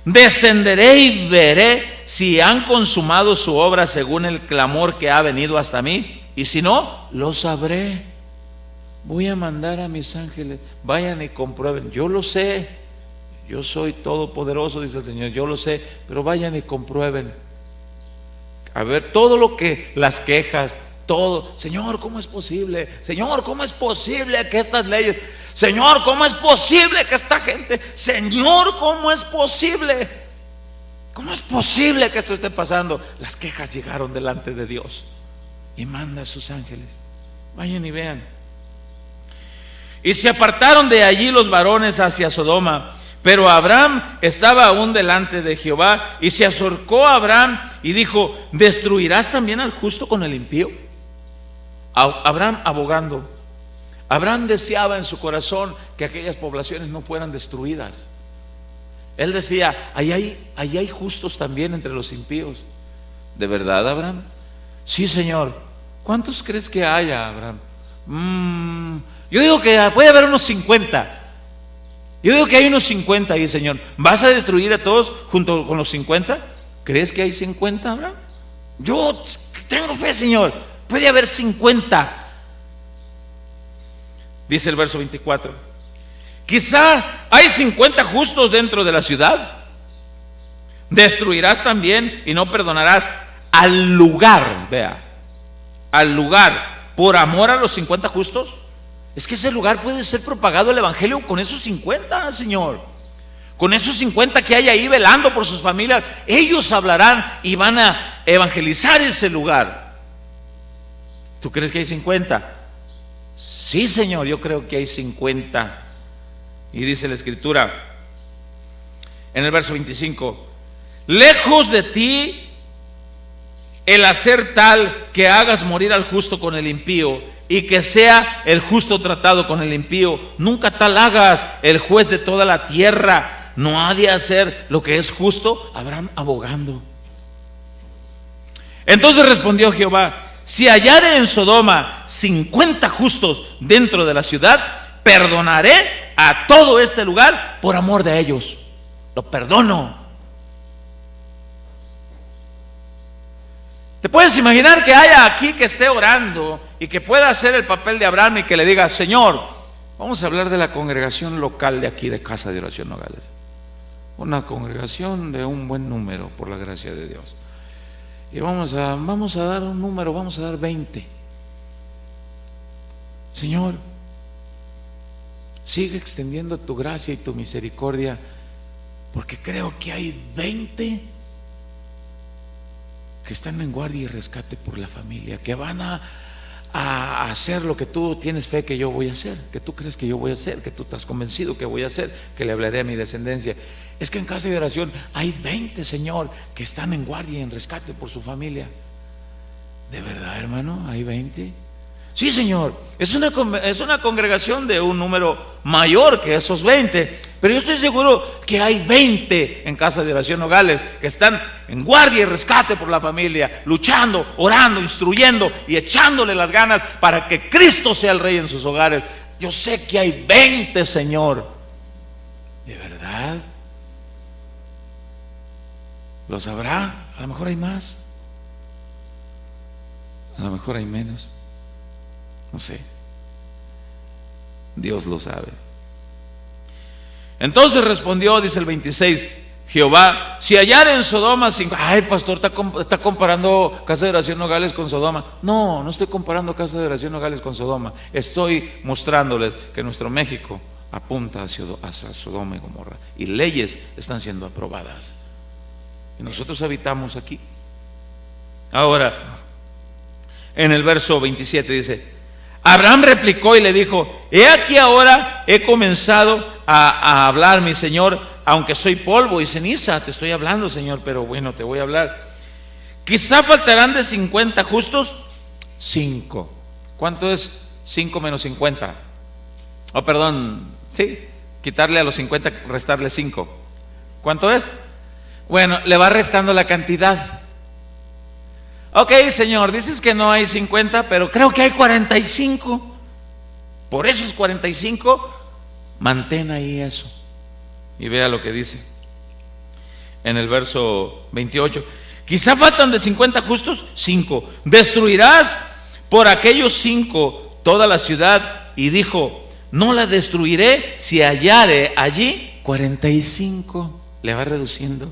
descenderé y veré si han consumado su obra según el clamor que ha venido hasta mí, y si no, lo sabré. Voy a mandar a mis ángeles, vayan y comprueben. Yo lo sé, yo soy todopoderoso, dice el Señor, yo lo sé, pero vayan y comprueben. A ver, todo lo que las quejas, todo. Señor, ¿cómo es posible? Señor, ¿cómo es posible que estas leyes? Señor, ¿cómo es posible que esta gente? Señor, ¿cómo es posible? ¿Cómo es posible que esto esté pasando? Las quejas llegaron delante de Dios y manda a sus ángeles. Vayan y vean. Y se apartaron de allí los varones hacia Sodoma, pero Abraham estaba aún delante de Jehová, y se acercó a Abraham y dijo: ¿destruirás también al justo con el impío? Abraham abogando. Abraham deseaba en su corazón que aquellas poblaciones no fueran destruidas. Él decía: ahí hay justos también entre los impíos. ¿De verdad, Abraham? Sí, Señor. ¿Cuántos crees que haya, Abraham? Yo digo que puede haber unos 50. Yo digo que hay unos 50 ahí, Señor. ¿Vas a destruir a todos junto con los 50? ¿Crees que hay 50, Abraham? Yo tengo fe, Señor. Puede haber 50. Dice el verso 24: quizá hay 50 justos dentro de la ciudad. Destruirás también y no perdonarás al lugar, vea, al lugar, por amor a los 50 justos. Es que ese lugar puede ser propagado el evangelio con esos 50, Señor. Con esos 50 que hay ahí velando por sus familias, ellos hablarán y van a evangelizar ese lugar. ¿Tú crees que hay 50? Sí, Señor, yo creo que hay 50. Y dice la Escritura en el verso 25: lejos de ti el hacer tal que hagas morir al justo con el impío, y que sea el justo tratado con el impío. Nunca tal hagas, el juez de toda la tierra no ha de hacer lo que es justo. Abraham abogando. Entonces respondió Jehová: si hallare en Sodoma 50 justos dentro de la ciudad, perdonaré a todo este lugar por amor de ellos. Lo perdono. ¿Te puedes imaginar que haya aquí que esté orando y que pueda hacer el papel de Abraham y que le diga: Señor, vamos a hablar de la congregación local de aquí de Casa de Oración Nogales? Una congregación de un buen número, por la gracia de Dios. Y vamos a dar un número, vamos a dar 20. Señor, sigue extendiendo tu gracia y tu misericordia, porque creo que hay 20 que están en guardia y rescate por la familia, que van a hacer lo que tú tienes fe que yo voy a hacer, que tú crees que yo voy a hacer, que tú estás convencido que voy a hacer, que le hablaré a mi descendencia. Es que en Casa de Oración hay 20, Señor, que están en guardia y en rescate por su familia. ¿De verdad, hermano? ¿Hay 20? Sí, Señor, es una congregación de un número mayor que esos 20, pero yo estoy seguro que hay 20 en Casa de Oración Nogales que están en guardia y rescate por la familia, luchando, orando, instruyendo y echándole las ganas para que Cristo sea el Rey en sus hogares. Yo sé que hay 20, Señor. ¿De verdad? ¿Lo sabrá? A lo mejor hay más, a lo mejor hay menos, no sé. Dios lo sabe. Entonces respondió, dice el 26, Jehová, si hallare en Sodoma ay, pastor, está comparando Casa de Oración Nogales con Sodoma. No, no estoy comparando Casa de Oración Nogales con Sodoma. Estoy mostrándoles que nuestro México apunta hacia Sodoma y Gomorra, y leyes están siendo aprobadas, y nosotros habitamos aquí. Ahora, en el verso 27 dice, Abraham replicó y le dijo, he aquí ahora he comenzado a hablar, mi Señor, aunque soy polvo y ceniza, te estoy hablando, Señor, pero bueno, te voy a hablar. Quizá faltarán de 50 justos 5. ¿Cuánto es 5 menos 50? Oh, perdón, sí, quitarle a los 50, restarle 5. ¿Cuánto es? Bueno, le va restando la cantidad. Ok, Señor, dices que no hay 50, pero creo que hay 45. Por esos 45, mantén ahí eso. Y vea lo que dice en el verso 28. Quizá faltan de 50 justos 5. Destruirás por aquellos 5 toda la ciudad. Y dijo, no la destruiré si hallare allí 45. Le va reduciendo.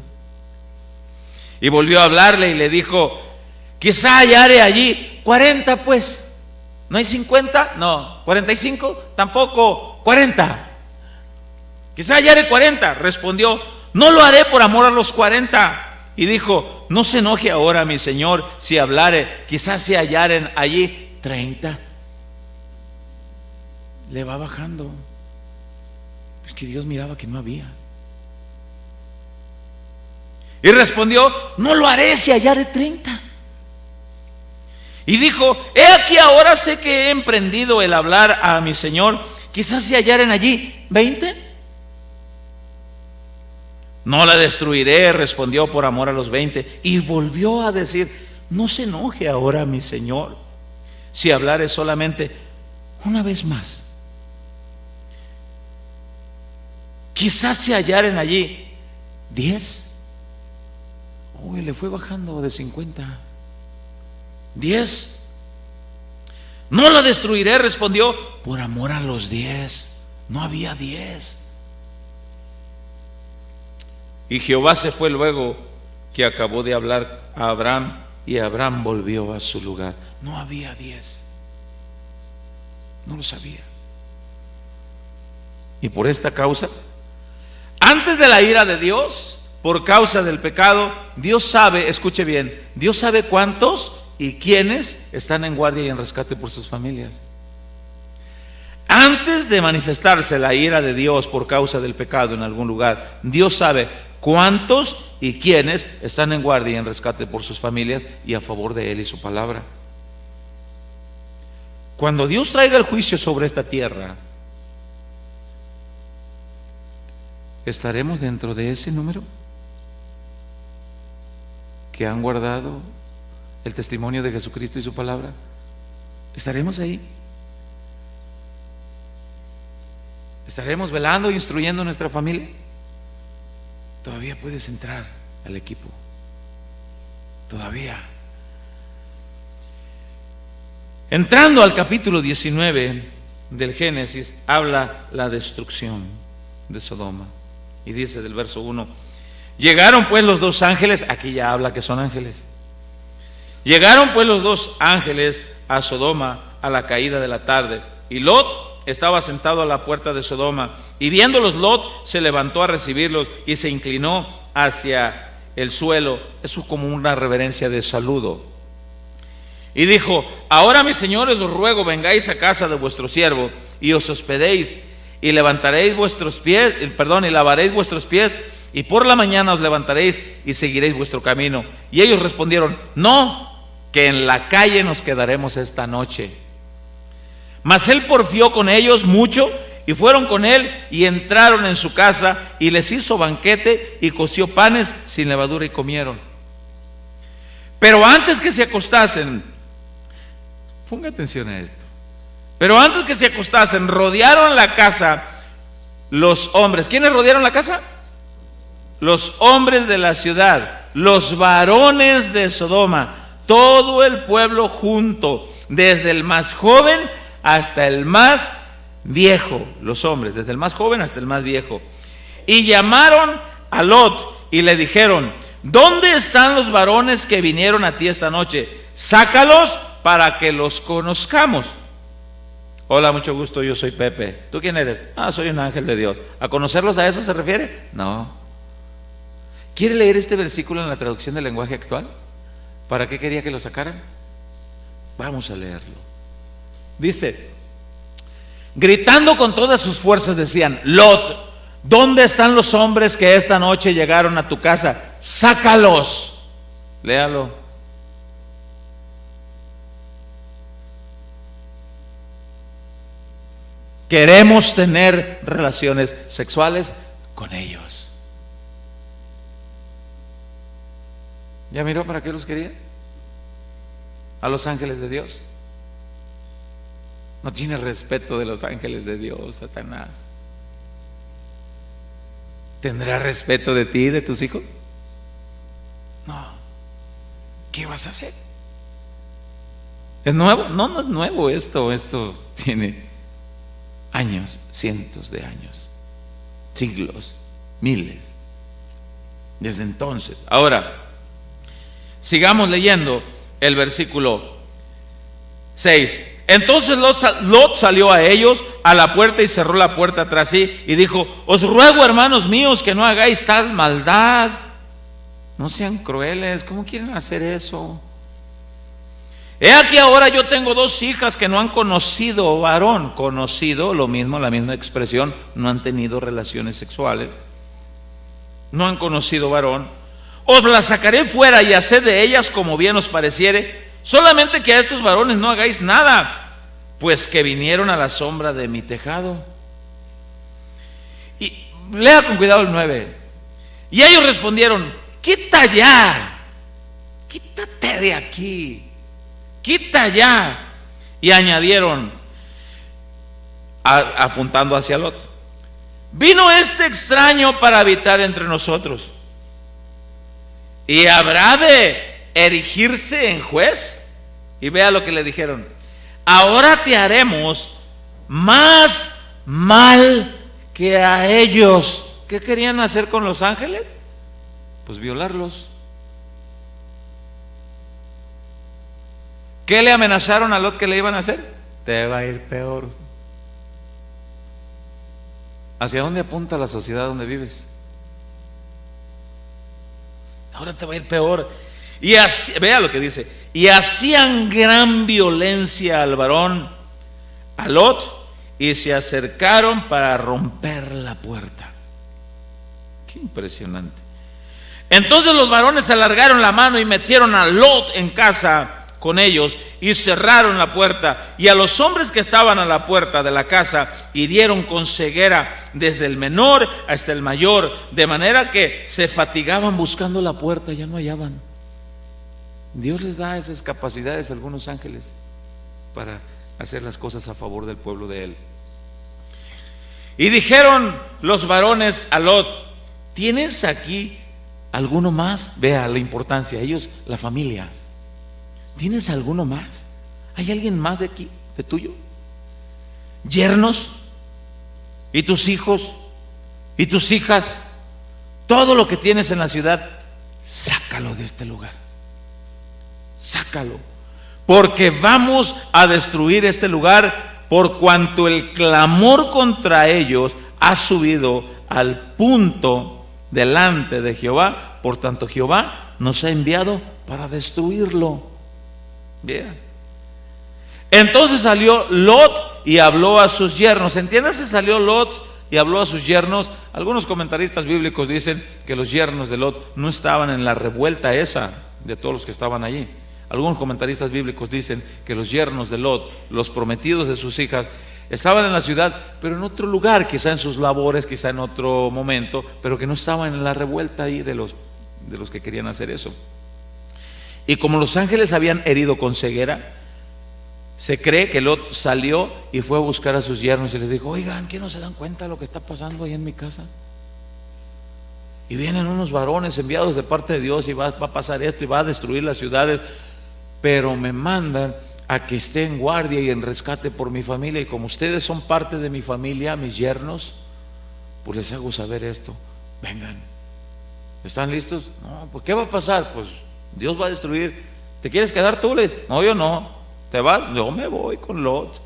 Y volvió a hablarle y le dijo, quizá hallare allí 40 pues. ¿No hay 50? No. 45 tampoco. 40. Quizá hallare 40. Respondió, no lo haré por amor a los 40. Y dijo, no se enoje ahora mi Señor si hablare, quizás se hallaren allí 30. Le va bajando. Es que Dios miraba que no había. Y respondió, no lo haré si hallare 30. Y dijo, he aquí ahora sé que he emprendido el hablar a mi Señor, quizás se hallaren allí 20. No la destruiré, respondió, por amor a los 20. Y volvió a decir, no se enoje ahora mi Señor si hablare solamente una vez más. Quizás se hallaren allí 10. Uy, le fue bajando de 50. 10. No la destruiré, respondió, por amor a los 10. No había 10. Y Jehová se fue luego que acabó de hablar a Abraham, y Abraham volvió a su lugar. No había 10. No lo sabía. Y por esta causa, antes de la ira de Dios, por causa del pecado, Dios sabe, escuche bien, Dios sabe cuántos y quiénes están en guardia y en rescate por sus familias. Antes de manifestarse la ira de Dios por causa del pecado en algún lugar, Dios sabe cuántos y quiénes están en guardia y en rescate por sus familias y a favor de Él y su palabra. Cuando Dios traiga el juicio sobre esta tierra, ¿estaremos dentro de ese número que han guardado el testimonio de Jesucristo y su palabra? ¿Estaremos ahí? ¿Estaremos velando e instruyendo a nuestra familia? Todavía puedes entrar al equipo. Todavía. Entrando al capítulo 19 del Génesis, habla la destrucción de Sodoma. Y dice del verso 1, llegaron pues los dos ángeles, aquí ya habla que son ángeles. Llegaron pues los dos ángeles a Sodoma a la caída de la tarde, y Lot estaba sentado a la puerta de Sodoma, y viéndolos Lot se levantó a recibirlos y se inclinó hacia el suelo. Eso es como una reverencia de saludo. Y dijo, ahora mis señores os ruego, vengáis a casa de vuestro siervo y os hospedéis y levantaréis vuestros pies, y lavaréis vuestros pies, y por la mañana os levantaréis y seguiréis vuestro camino. Y ellos respondieron, no, que en la calle nos quedaremos esta noche. Mas él porfió con ellos mucho, y fueron con él y entraron en su casa, y les hizo banquete y coció panes sin levadura y comieron. Pero antes que se acostasen, ponga atención a esto, pero antes que se acostasen, rodearon la casa los hombres. ¿Quiénes rodearon la casa? Los hombres de la ciudad, los varones de Sodoma, todo el pueblo junto, desde el más joven hasta el más viejo. Los hombres, desde el más joven hasta el más viejo. Y llamaron a Lot y le dijeron: ¿dónde están los varones que vinieron a ti esta noche? Sácalos para que los conozcamos. Hola, mucho gusto, yo soy Pepe. ¿Tú quién eres? Soy un ángel de Dios. ¿A conocerlos a eso se refiere? No. ¿Quiere leer este versículo en la traducción del lenguaje actual? ¿Para qué quería que lo sacaran? Vamos a leerlo. Dice: gritando con todas sus fuerzas decían: Lot, ¿dónde están los hombres que esta noche llegaron a tu casa? Sácalos. Léalo. Queremos tener relaciones sexuales con ellos. ¿Ya miró para qué los quería? A los ángeles de Dios. No tiene respeto de los ángeles de Dios, Satanás. ¿Tendrá respeto de ti y de tus hijos? No. ¿Qué vas a hacer? ¿Es nuevo? No, no es nuevo esto. Esto tiene años, cientos de años, siglos, miles. Desde entonces. Ahora, sigamos leyendo el versículo 6. Entonces Lot salió a ellos a la puerta y cerró la puerta tras sí y dijo: os ruego, hermanos míos, que no hagáis tal maldad. No sean crueles. ¿Cómo quieren hacer eso? He aquí, ahora yo tengo 2 hijas que no han conocido varón. Conocido, lo mismo, la misma expresión. No han tenido relaciones sexuales. No han conocido varón. Os las sacaré fuera y haced de ellas como bien os pareciere. Solamente que a estos varones no hagáis nada, pues que vinieron a la sombra de mi tejado. Y lea con cuidado el 9. Y ellos respondieron: quita ya, quítate de aquí, quita ya. Y añadieron, apuntando hacia Lot: vino este extraño para habitar entre nosotros, y habrá de erigirse en juez. Y vea lo que le dijeron: ahora te haremos más mal que a ellos. ¿Qué querían hacer con los ángeles? Pues violarlos. ¿Qué le amenazaron a Lot que le iban a hacer? Te va a ir peor. ¿Hacia dónde apunta la sociedad donde vives? Ahora te va a ir peor. Y así, vea lo que dice: y hacían gran violencia al varón, a Lot, y se acercaron para romper la puerta. Qué impresionante. Entonces los varones alargaron la mano y metieron a Lot en casa con ellos y cerraron la puerta, y a los hombres que estaban a la puerta de la casa hirieron con ceguera desde el menor hasta el mayor, de manera que se fatigaban buscando la puerta y ya no hallaban. Dios les da esas capacidades a algunos ángeles para hacer las cosas a favor del pueblo de Él. Y dijeron los varones a Lot: ¿tienes aquí alguno más? Vea la importancia, ellos, la familia. ¿Tienes alguno más? ¿Hay alguien más de aquí, de tuyo? ¿Yernos? ¿Y tus hijos? ¿Y tus hijas? Todo lo que tienes en la ciudad, sácalo de este lugar. Sácalo, porque vamos a destruir este lugar, por cuanto el clamor contra ellos ha subido al punto delante de Jehová. Por tanto, Jehová nos ha enviado para destruirlo. Bien. Entonces salió Lot y habló a sus yernos. ¿Entiendes? Salió Lot y habló a sus yernos. Algunos comentaristas bíblicos dicen que los yernos de Lot no estaban en la revuelta esa de todos los que estaban allí. Algunos comentaristas bíblicos dicen que los yernos de Lot, los prometidos de sus hijas, estaban en la ciudad, pero en otro lugar, quizá en sus labores, quizá en otro momento, pero que no estaban en la revuelta ahí de los que querían hacer eso. Y como los ángeles habían herido con ceguera, Se cree que Lot salió y fue a buscar a sus yernos y les dijo: oigan, ¿qué no se dan cuenta de lo que está pasando ahí en mi casa? Y vienen unos varones enviados de parte de Dios y va a pasar esto y va a destruir las ciudades, pero me mandan a que esté en guardia y en rescate por mi familia, y como ustedes son parte de mi familia, mis yernos, pues les hago saber esto. Vengan, ¿están listos? No, pues ¿qué va a pasar? Pues Dios va a destruir. ¿Te quieres quedar tú? No, yo no. ¿Te vas? Yo me voy con Lot.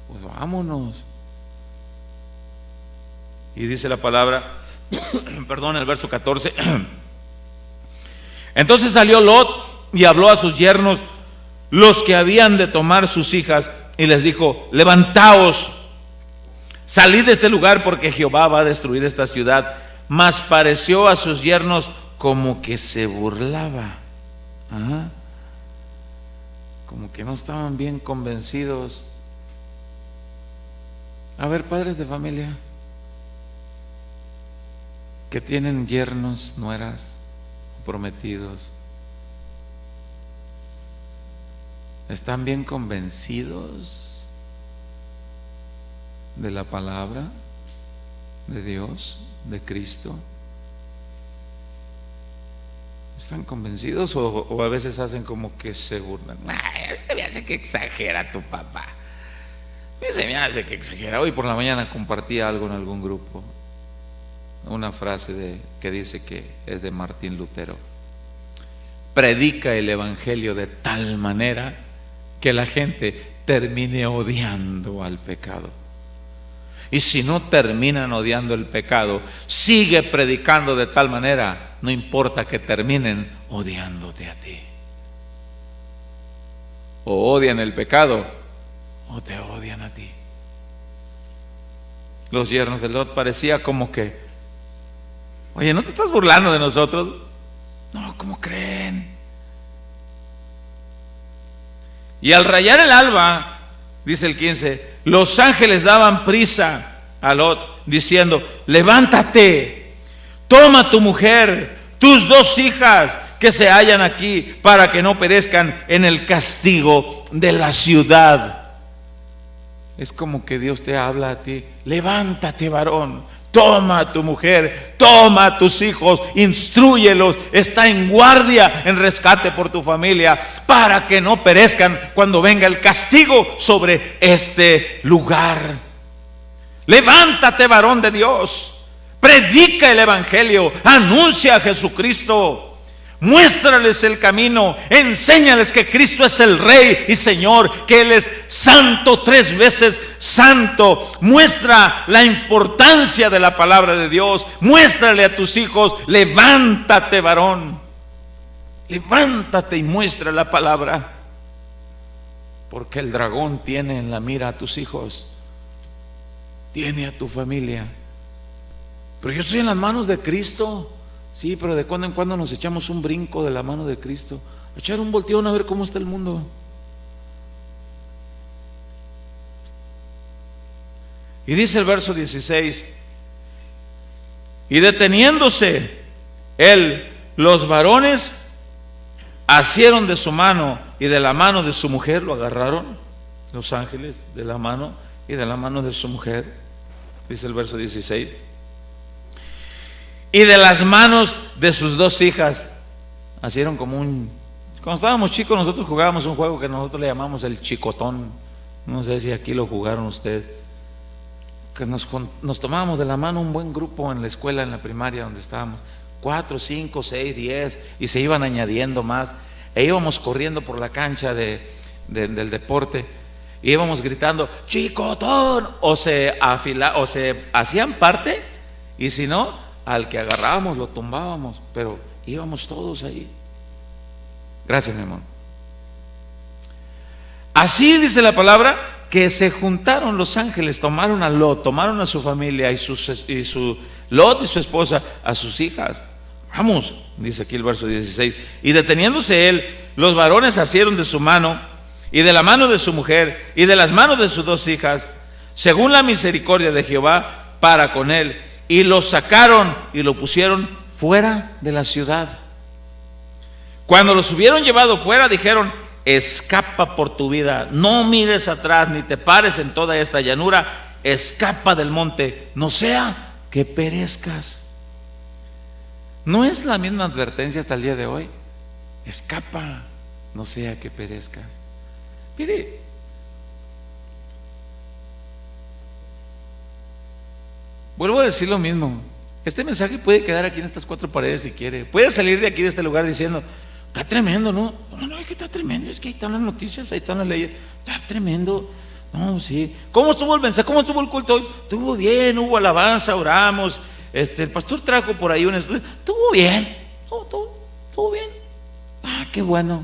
Pues vámonos. Y dice la palabra, perdón, el verso 14. Entonces salió Lot y habló a sus yernos, los que habían de tomar sus hijas, y les dijo: levantaos, salid de este lugar, porque Jehová va a destruir esta ciudad. Mas pareció a sus yernos como que se burlaba. Ajá. Como que no estaban bien convencidos. A ver, padres de familia que tienen yernos, nueras, prometidos, ¿están bien convencidos de la palabra de Dios, de Cristo? ¿Están convencidos o a veces hacen como que se burlan? Se me hace que exagera tu papá. Se me hace que exagera. Hoy por la mañana compartí algo en algún grupo, una frase que dice que es de Martín Lutero: predica el evangelio de tal manera que la gente termine odiando al pecado. Y si no terminan odiando el pecado, sigue predicando de tal manera, no importa que terminen odiándote a ti. O odian el pecado o te odian a ti. Los yernos de Lot parecía como que: oye, ¿no te estás burlando de nosotros? No, ¿cómo creen? Y al rayar el alba, dice el 15, los ángeles daban prisa a Lot, diciendo: levántate, toma tu mujer, tus 2 hijas que se hallan aquí, para que no perezcan en el castigo de la ciudad. Es como que Dios te habla a ti: levántate, varón, toma a tu mujer, toma a tus hijos, instrúyelos, está en guardia, en rescate por tu familia, para que no perezcan cuando venga el castigo sobre este lugar. Levántate, varón de Dios, predica el evangelio, anuncia a Jesucristo. Muéstrales el camino, enséñales que Cristo es el Rey y Señor, que Él es santo, 3 veces santo. Muestra la importancia de la palabra de Dios. Muéstrale a tus hijos: levántate, varón, levántate y muestra la palabra, porque el dragón tiene en la mira a tus hijos, tiene a tu familia. Pero yo estoy en las manos de Cristo. Sí, pero de cuando en cuando nos echamos un brinco de la mano de Cristo, echar un volteón a ver cómo está el mundo. Y dice el verso 16: y deteniéndose él, los varones asieron de su mano y de la mano de su mujer, lo agarraron los ángeles de la mano y de la mano de su mujer, dice el verso 16. Y de las manos de sus 2 hijas, asieron como cuando estábamos chicos nosotros jugábamos un juego que nosotros le llamamos el chicotón. No sé si aquí lo jugaron ustedes, que nos tomábamos de la mano un buen grupo en la escuela, en la primaria donde estábamos, 4, 5, 6, 10, y se iban añadiendo más, e íbamos corriendo por la cancha del deporte, y íbamos gritando chicotón, o se hacían parte, y si no, al que agarrábamos lo tumbábamos, pero íbamos todos ahí. Gracias, mi amor. Así dice la palabra, que se juntaron los ángeles, tomaron a Lot, tomaron a su familia, y su Lot y su esposa, a sus hijas. Vamos, dice aquí el verso 16. Y deteniéndose él, los varones asieron de su mano y de la mano de su mujer y de las manos de sus 2 hijas, según la misericordia de Jehová para con él, y lo sacaron y lo pusieron fuera de la ciudad. Cuando los hubieron llevado fuera, dijeron: escapa por tu vida, no mires atrás ni te pares en toda esta llanura, escapa del monte, no sea que perezcas. ¿No es la misma advertencia hasta el día de hoy? Escapa, no sea que perezcas. Mire, vuelvo a decir lo mismo. Este mensaje puede quedar aquí en estas cuatro paredes si quiere. Puede salir de aquí, de este lugar, diciendo: está tremendo, ¿no? No, es que está tremendo, es que ahí están las noticias, ahí están las leyes. Está tremendo. No, sí. ¿Cómo estuvo el mensaje? ¿Cómo estuvo el culto hoy? Estuvo bien, hubo alabanza, oramos. El pastor trajo por ahí un estudio. Estuvo bien, estuvo bien. Qué bueno.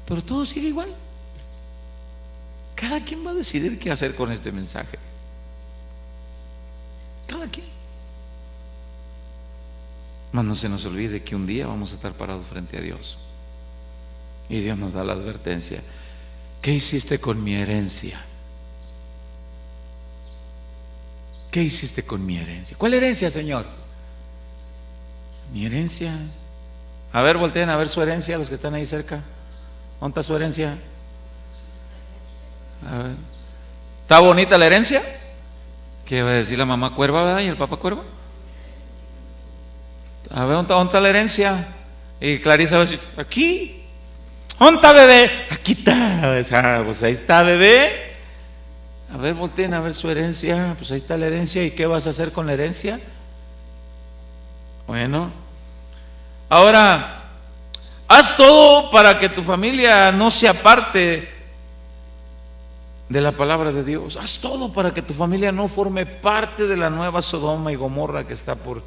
Pero todo sigue igual. Cada quien va a decidir qué hacer con este mensaje. Cada quien. Mas no se nos olvide que un día vamos a estar parados frente a Dios. Y Dios nos da la advertencia: ¿qué hiciste con mi herencia? ¿Qué hiciste con mi herencia? ¿Cuál herencia, Señor? Mi herencia. A ver, volteen a ver su herencia, los que están ahí cerca. ¿Dónde está su herencia? A ver. ¿Está bonita la herencia? ¿Qué va a decir la mamá cuerva, verdad? ¿Y el papá cuerva? A ver, ¿dónde está la herencia? Y Clarisa va a decir: aquí. ¿Dónde está, bebé? Aquí está. Pues ahí está, bebé. A ver, volteen a ver su herencia. Pues ahí está la herencia. ¿Y qué vas a hacer con la herencia? Bueno, ahora, haz todo para que tu familia no se aparte de la palabra de Dios. Haz todo para que tu familia no forme parte de la nueva Sodoma y Gomorra que está por...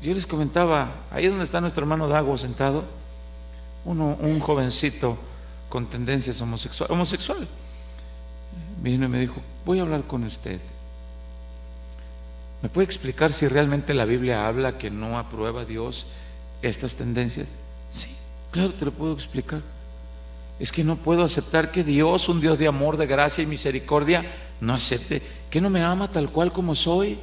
Yo les comentaba, ahí donde está nuestro hermano Dago sentado, un jovencito con tendencias homosexual, vino y me dijo: voy a hablar con usted. ¿Me puede explicar si realmente la Biblia habla que no aprueba Dios estas tendencias? Sí, claro, te lo puedo explicar. Es que no puedo aceptar que Dios, un Dios de amor, de gracia y misericordia, no acepte, que no me ama tal cual como soy.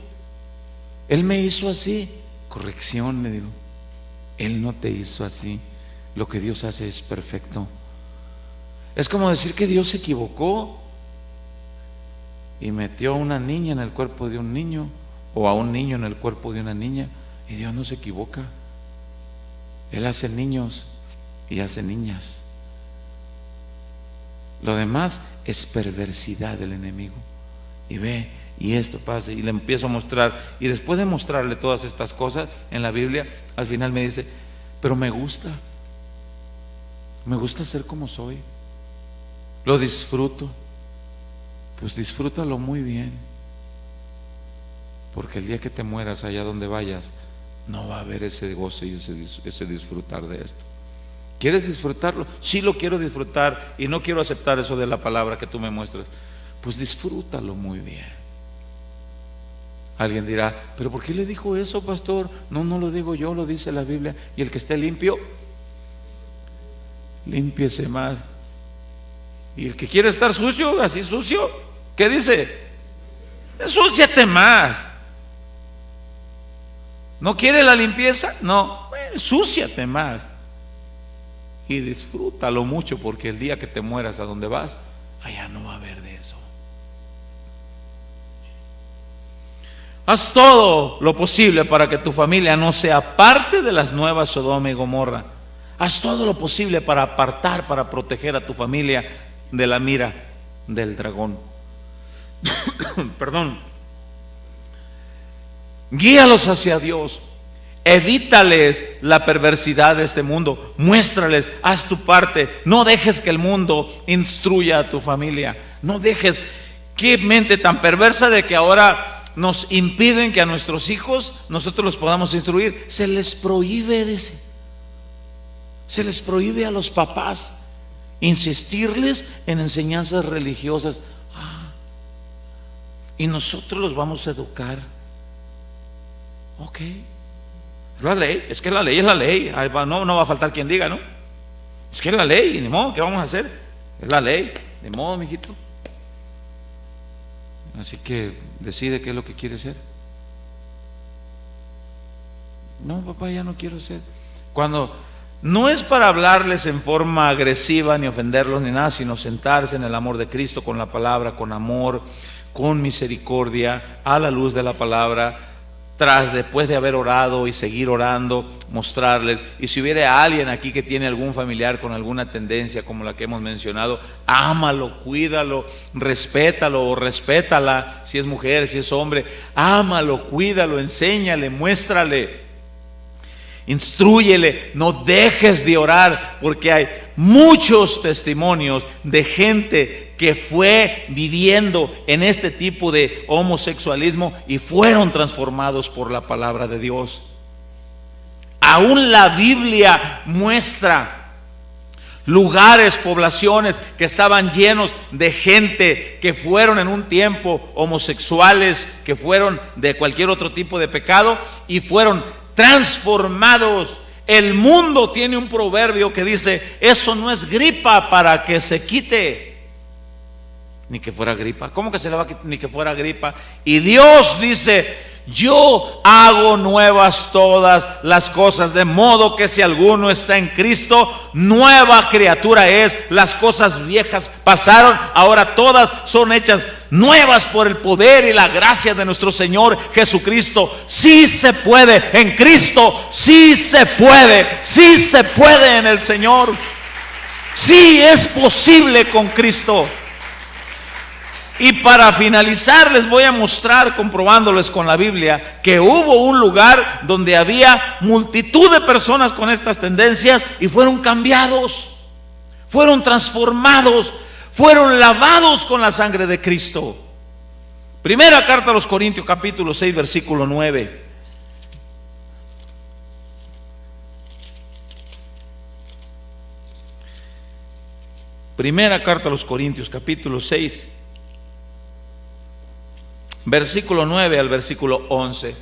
Él me hizo así. Corrección, le digo: Él no te hizo así. Lo que Dios hace es perfecto. Es como decir que Dios se equivocó y metió a una niña en el cuerpo de un niño, o a un niño en el cuerpo de una niña. Y Dios no se equivoca. Él hace niños y hace niñas. Lo demás es perversidad del enemigo. Y ve, y esto pasa, y le empiezo a mostrar, y después de mostrarle todas estas cosas en la Biblia, al final me dice: pero me gusta ser como soy, lo disfruto. Pues disfrútalo muy bien, porque el día que te mueras, allá donde vayas, no va a haber ese gozo y ese disfrutar de esto. ¿Quieres disfrutarlo? Sí, lo quiero disfrutar, y no quiero aceptar eso de la palabra que tú me muestras. Pues disfrútalo muy bien. Alguien dirá: ¿pero por qué le dijo eso, pastor? No lo digo yo, lo dice la Biblia. Y el que esté limpio, límpiese más. Y el que quiere estar sucio, así sucio, ¿qué dice? Ensúciate más. ¿No quiere la limpieza? No, ensúciate más. Y disfrútalo mucho, porque el día que te mueras, a donde vas, allá no va a haber de eso. Haz todo lo posible para que tu familia no sea parte de las nuevas Sodoma y Gomorra. Haz todo lo posible para apartar, para proteger a tu familia de la mira del dragón. Perdón. Guíalos hacia Dios. Evítales la perversidad de este mundo. Muéstrales, haz tu parte. No dejes que el mundo instruya a tu familia. No dejes. Qué mente tan perversa de que ahora nos impiden que a nuestros hijos nosotros los podamos instruir. Se les prohíbe, dice. Se les prohíbe a los papás insistirles en enseñanzas religiosas. Y nosotros los vamos a educar. Ok. Es la ley, es que la ley es la ley. No va a faltar quien diga, ¿no? Es que es la ley, ni modo, ¿qué vamos a hacer? Es la ley, de modo, mijito. Así que decide qué es lo que quiere ser. No, papá, ya no quiero ser. Cuando No es para hablarles en forma agresiva ni ofenderlos ni nada, sino sentarse en el amor de Cristo, con la palabra, con amor, con misericordia, a la luz de la palabra, después de haber orado y seguir orando, mostrarles. Y si hubiera alguien aquí que tiene algún familiar con alguna tendencia como la que hemos mencionado, ámalo, cuídalo, respétalo o respétala, si es mujer, si es hombre, ámalo, cuídalo, enséñale, muéstrale, instrúyele. No dejes de orar, porque hay muchos testimonios de gente que fue viviendo en este tipo de homosexualismo y fueron transformados por la palabra de Dios. Aún la Biblia muestra lugares, poblaciones que estaban llenos de gente que fueron en un tiempo homosexuales, que fueron de cualquier otro tipo de pecado y fueron transformados. El mundo tiene un proverbio que dice: eso no es gripa para que se quite. Ni que fuera gripa. ¿Cómo que se le va a quitar? Ni que fuera gripa. Y Dios dice: yo hago nuevas todas las cosas, de modo que si alguno está en Cristo, nueva criatura es. Las cosas viejas pasaron, ahora todas son hechas nuevas por el poder y la gracia de nuestro Señor Jesucristo. Sí se puede en Cristo, sí se puede en el Señor. Sí es posible con Cristo. Y para finalizar, les voy a mostrar, comprobándoles con la Biblia, que hubo un lugar donde había multitud de personas con estas tendencias y fueron cambiados, fueron transformados, fueron lavados con la sangre de Cristo. Primera carta a los Corintios, capítulo 6, versículo 9. Primera carta a los Corintios, capítulo 6, versículo 9 al versículo 11.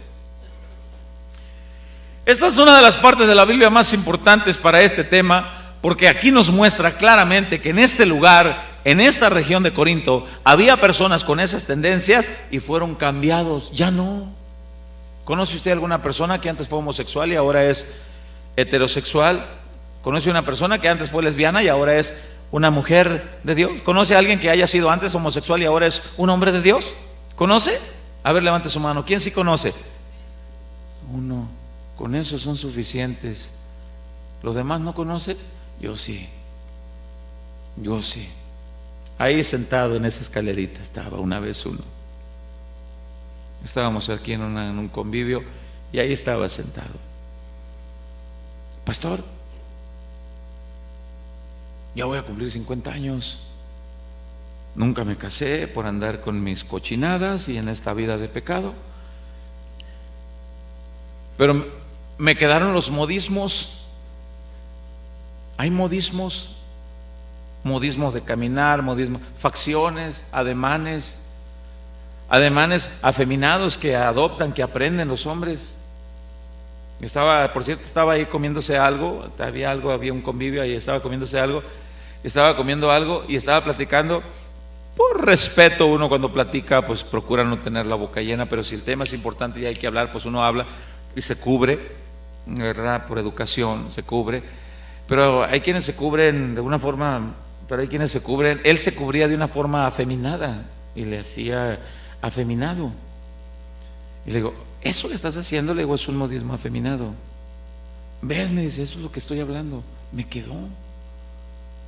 Esta es una de las partes de la Biblia más importantes para este tema, porque aquí nos muestra claramente que en este lugar, en esta región de Corinto, había personas con esas tendencias y fueron cambiados. Ya no. ¿Conoce usted alguna persona que antes fue homosexual y ahora es heterosexual? ¿Conoce una persona que antes fue lesbiana y ahora es una mujer de Dios? ¿Conoce a alguien que haya sido antes homosexual y ahora es un hombre de Dios? ¿Conoce? A ver, levante su mano. ¿Quién sí conoce? Uno. Con eso son suficientes. ¿Los demás no conocen? Yo sí. Yo sí. Ahí sentado en esa escalerita estaba una vez uno. Estábamos aquí en un convivio y ahí estaba sentado. Pastor, ya voy a cumplir 50 años. Nunca me casé por andar con mis cochinadas y en esta vida de pecado. Pero me quedaron los modismos. Hay modismos de caminar, modismos, facciones, ademanes afeminados que adoptan, que aprenden los hombres. Por cierto, estaba ahí comiéndose algo, había un convivio ahí, estaba comiéndose algo, estaba comiendo algo y estaba platicando. Por respeto, uno cuando platica pues procura no tener la boca llena, pero si el tema es importante y hay que hablar, pues uno habla y se cubre, ¿verdad? Por educación se cubre. Pero hay quienes se cubren de una forma, él se cubría de una forma afeminada y le hacía afeminado. Y le digo: ¿eso le estás haciendo? Le digo: es un modismo afeminado. ¿Ves? Me dice: eso es lo que estoy hablando. Me quedó.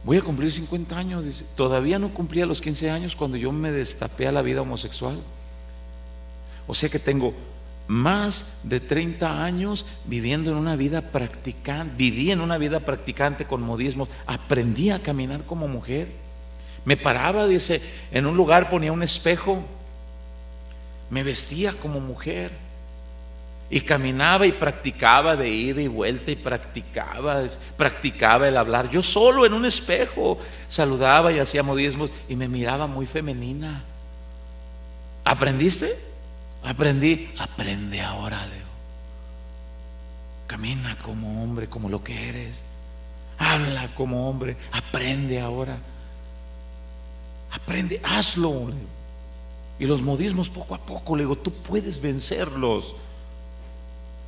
Voy a cumplir 50 años, dice. Todavía no cumplía los 15 años cuando yo me destapé a la vida homosexual. O sea que tengo más de 30 años viviendo en una vida practicante. Viví en una vida practicante con modismos. Aprendí a caminar como mujer. Me paraba, dice, en un lugar, ponía un espejo, me vestía como mujer y caminaba y practicaba de ida y vuelta y practicaba el hablar. Yo solo en un espejo saludaba y hacía modismos y me miraba muy femenina. ¿Aprendiste? Aprendí. Aprende ahora, Leo. Camina como hombre, como lo que eres. Habla como hombre. Aprende ahora. Aprende, hazlo, Leo. Y los modismos poco a poco, le digo, tú puedes vencerlos.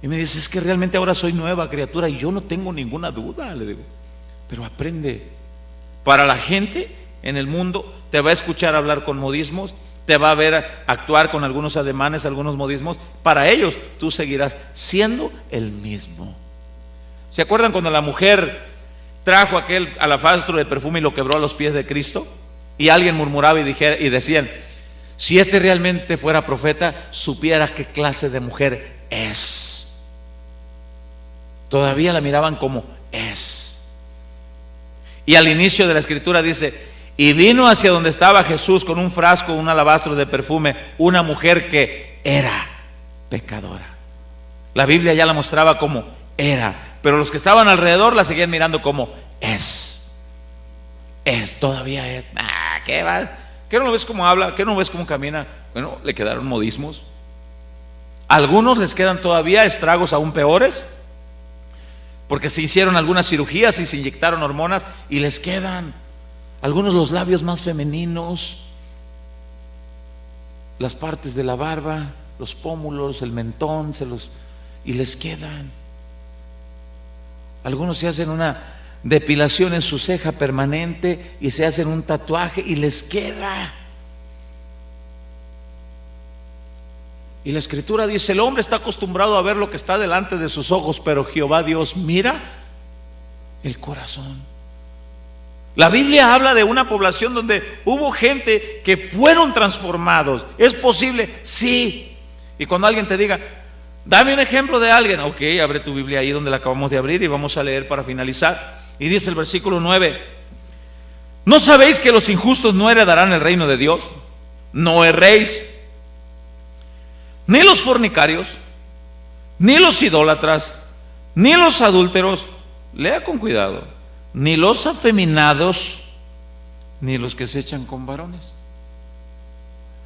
Y me dice, es que realmente ahora soy nueva criatura y yo no tengo ninguna duda, le digo. Pero aprende. Para la gente en el mundo te va a escuchar hablar con modismos, te va a ver actuar con algunos ademanes, algunos modismos. Para ellos tú seguirás siendo el mismo. ¿Se acuerdan cuando la mujer trajo aquel alabastro de perfume y lo quebró a los pies de Cristo? Y alguien murmuraba y decían, si este realmente fuera profeta, supiera qué clase de mujer es. Todavía la miraban como es. Y al inicio de la escritura dice, y vino hacia donde estaba Jesús con un frasco, un alabastro de perfume, una mujer que era pecadora. La Biblia ya la mostraba como era, pero los que estaban alrededor la seguían mirando como es. Todavía es. ¿Qué va? ¿Qué no lo ves cómo habla? ¿Qué no ves cómo camina? Bueno, le quedaron modismos. A algunos les quedan todavía estragos aún peores, porque se hicieron algunas cirugías y se inyectaron hormonas y les quedan algunos los labios más femeninos, las partes de la barba, los pómulos, el mentón, y les quedan. Algunos se hacen una depilación en su ceja permanente y se hacen un tatuaje y les queda. Y la escritura dice, el hombre está acostumbrado a ver lo que está delante de sus ojos, pero Jehová Dios mira el corazón. La Biblia habla de una población donde hubo gente que fueron transformados. ¿Es posible? Sí. Y cuando alguien te diga, dame un ejemplo de alguien, ok, abre tu Biblia ahí donde la acabamos de abrir y vamos a leer para finalizar. Y dice el versículo 9, ¿no sabéis que los injustos no heredarán el reino de Dios? No erréis, ni los fornicarios, ni los idólatras, ni los adúlteros, lea con cuidado, ni los afeminados, ni los que se echan con varones.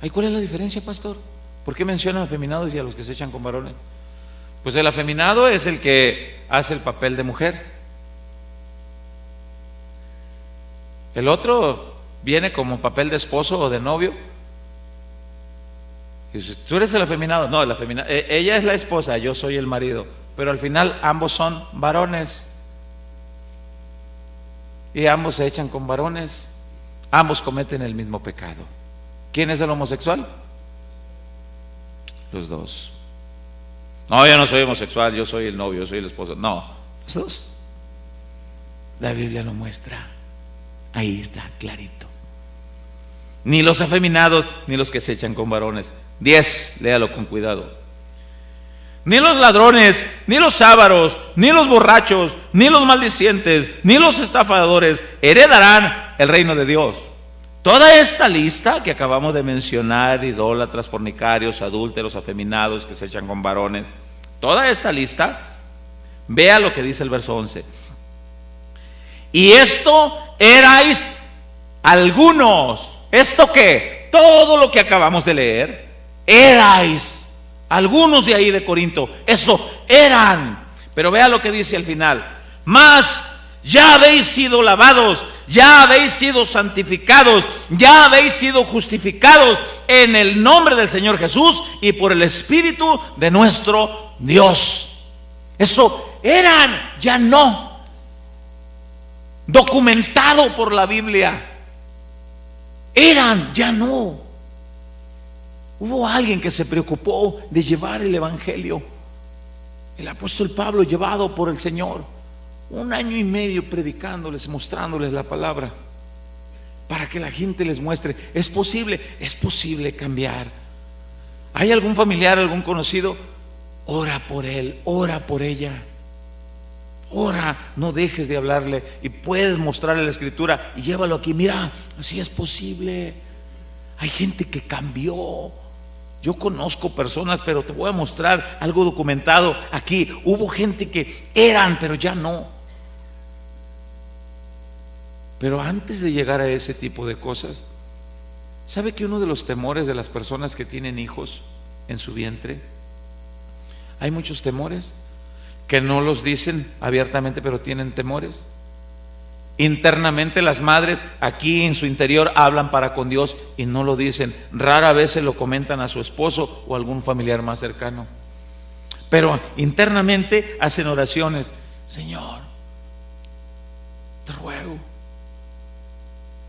¿Ay, cuál es la diferencia, pastor? ¿Por qué mencionan afeminados y a los que se echan con varones? Pues el afeminado es el que hace el papel de mujer. El otro viene como papel de esposo o de novio. Y dice, tú eres el afeminado. No, el afeminado, ella es la esposa, yo soy el marido. Pero al final ambos son varones. Y ambos se echan con varones. Ambos cometen el mismo pecado. ¿Quién es el homosexual? Los dos. No, yo no soy homosexual, yo soy el novio, yo soy el esposo. No, los dos. La Biblia lo muestra. Ahí está, clarito. Ni los afeminados, ni los que se echan con varones. 10, léalo con cuidado. Ni los ladrones, ni los ávaros, ni los borrachos, ni los maldicientes, ni los estafadores heredarán el reino de Dios. Toda esta lista que acabamos de mencionar, idólatras, fornicarios, adúlteros, afeminados, que se echan con varones, toda esta lista, vea lo que dice el verso 11. Y esto erais algunos. ¿Esto qué? Todo lo que acabamos de leer, erais algunos de ahí de Corinto. Eso eran. Pero vea lo que dice al final. Mas ya habéis sido lavados, ya habéis sido santificados, ya habéis sido justificados en el nombre del Señor Jesús y por el Espíritu de nuestro Dios. Eso eran, ya no. Documentado por la Biblia. Eran, ya no. Hubo alguien que se preocupó de llevar el evangelio. El apóstol Pablo, llevado por el Señor, 1 año y medio predicándoles, mostrándoles la palabra, para que la gente les muestre, es posible cambiar. ¿Hay algún familiar, algún conocido? Ora por él, ora por ella. Ora, no dejes de hablarle y puedes mostrarle la escritura y llévalo aquí. Mira, así es posible. Hay gente que cambió. Yo conozco personas, pero te voy a mostrar algo documentado aquí. Hubo gente que eran, pero ya no. Pero antes de llegar a ese tipo de cosas, ¿sabe que uno de los temores de las personas que tienen hijos en su vientre? Hay muchos temores que no los dicen abiertamente, pero tienen temores. Internamente las madres aquí en su interior hablan para con Dios y no lo dicen. Rara vez se lo comentan a su esposo o a algún familiar más cercano. pero internamente hacen oraciones. Señor, te ruego,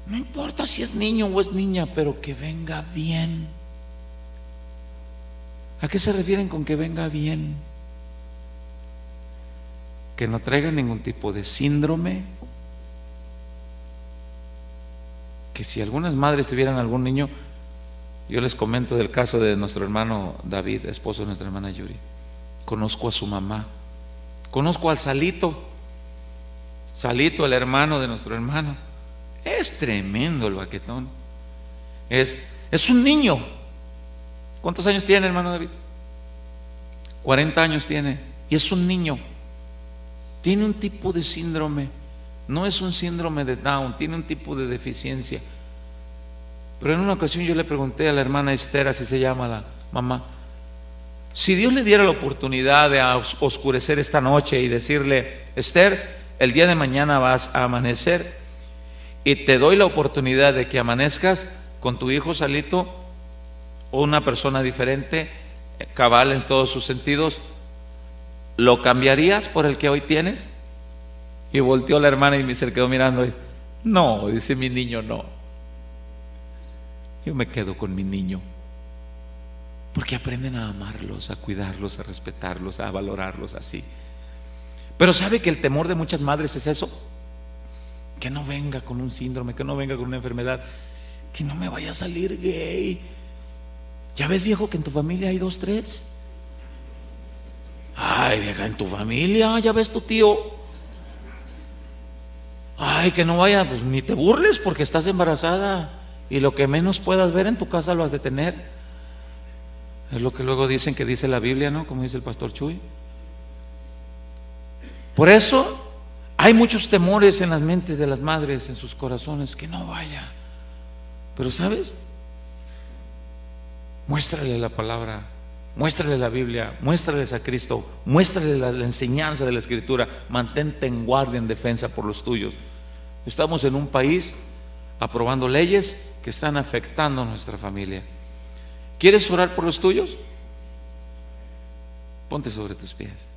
no importa si es niño o es niña, pero que venga bien. ¿A qué se refieren con que venga bien? Que no traiga ningún tipo de síndrome. Que si algunas madres tuvieran algún niño, yo les comento del caso de nuestro hermano David, esposo de nuestra hermana Yuri. Conozco a su mamá, conozco al Salito, el hermano de nuestro hermano. Es tremendo el baquetón. Es un niño. ¿Cuántos años tiene, hermano David? 40 años tiene. Y es un niño. Tiene un tipo de síndrome. No es un síndrome de Down, tiene un tipo de deficiencia. Pero en una ocasión yo le pregunté a la hermana Esther, así se llama la mamá, si Dios le diera la oportunidad de oscurecer esta noche y decirle: Esther, el día de mañana vas a amanecer y te doy la oportunidad de que amanezcas con tu hijo Salito o una persona diferente, cabal en todos sus sentidos, ¿lo cambiarías por el que hoy tienes? Y volteó la hermana y me se quedó mirando y, no, dice, mi niño no. Yo me quedo con mi niño, porque aprenden a amarlos, a cuidarlos, a respetarlos, a valorarlos así. Pero ¿sabe que el temor de muchas madres es eso? Que no venga con un síndrome, que no venga con una enfermedad, que no me vaya a salir gay. ¿Ya ves, viejo, que en tu familia hay 2, 3? Ay, vieja, en tu familia, ya ves tu tío. Ay, que no vaya, pues ni te burles porque estás embarazada y lo que menos puedas ver en tu casa lo has de tener. Es lo que luego dicen que dice la Biblia, ¿no? Como dice el pastor Chuy. Por eso hay muchos temores en las mentes de las madres, en sus corazones, que no vaya. Pero ¿sabes? Muéstrale la palabra, muéstrale la Biblia, muéstrales a Cristo, muéstrale la enseñanza de la Escritura. Mantente en guardia, en defensa por los tuyos. Estamos en un país aprobando leyes que están afectando a nuestra familia. ¿Quieres orar por los tuyos? Ponte sobre tus pies.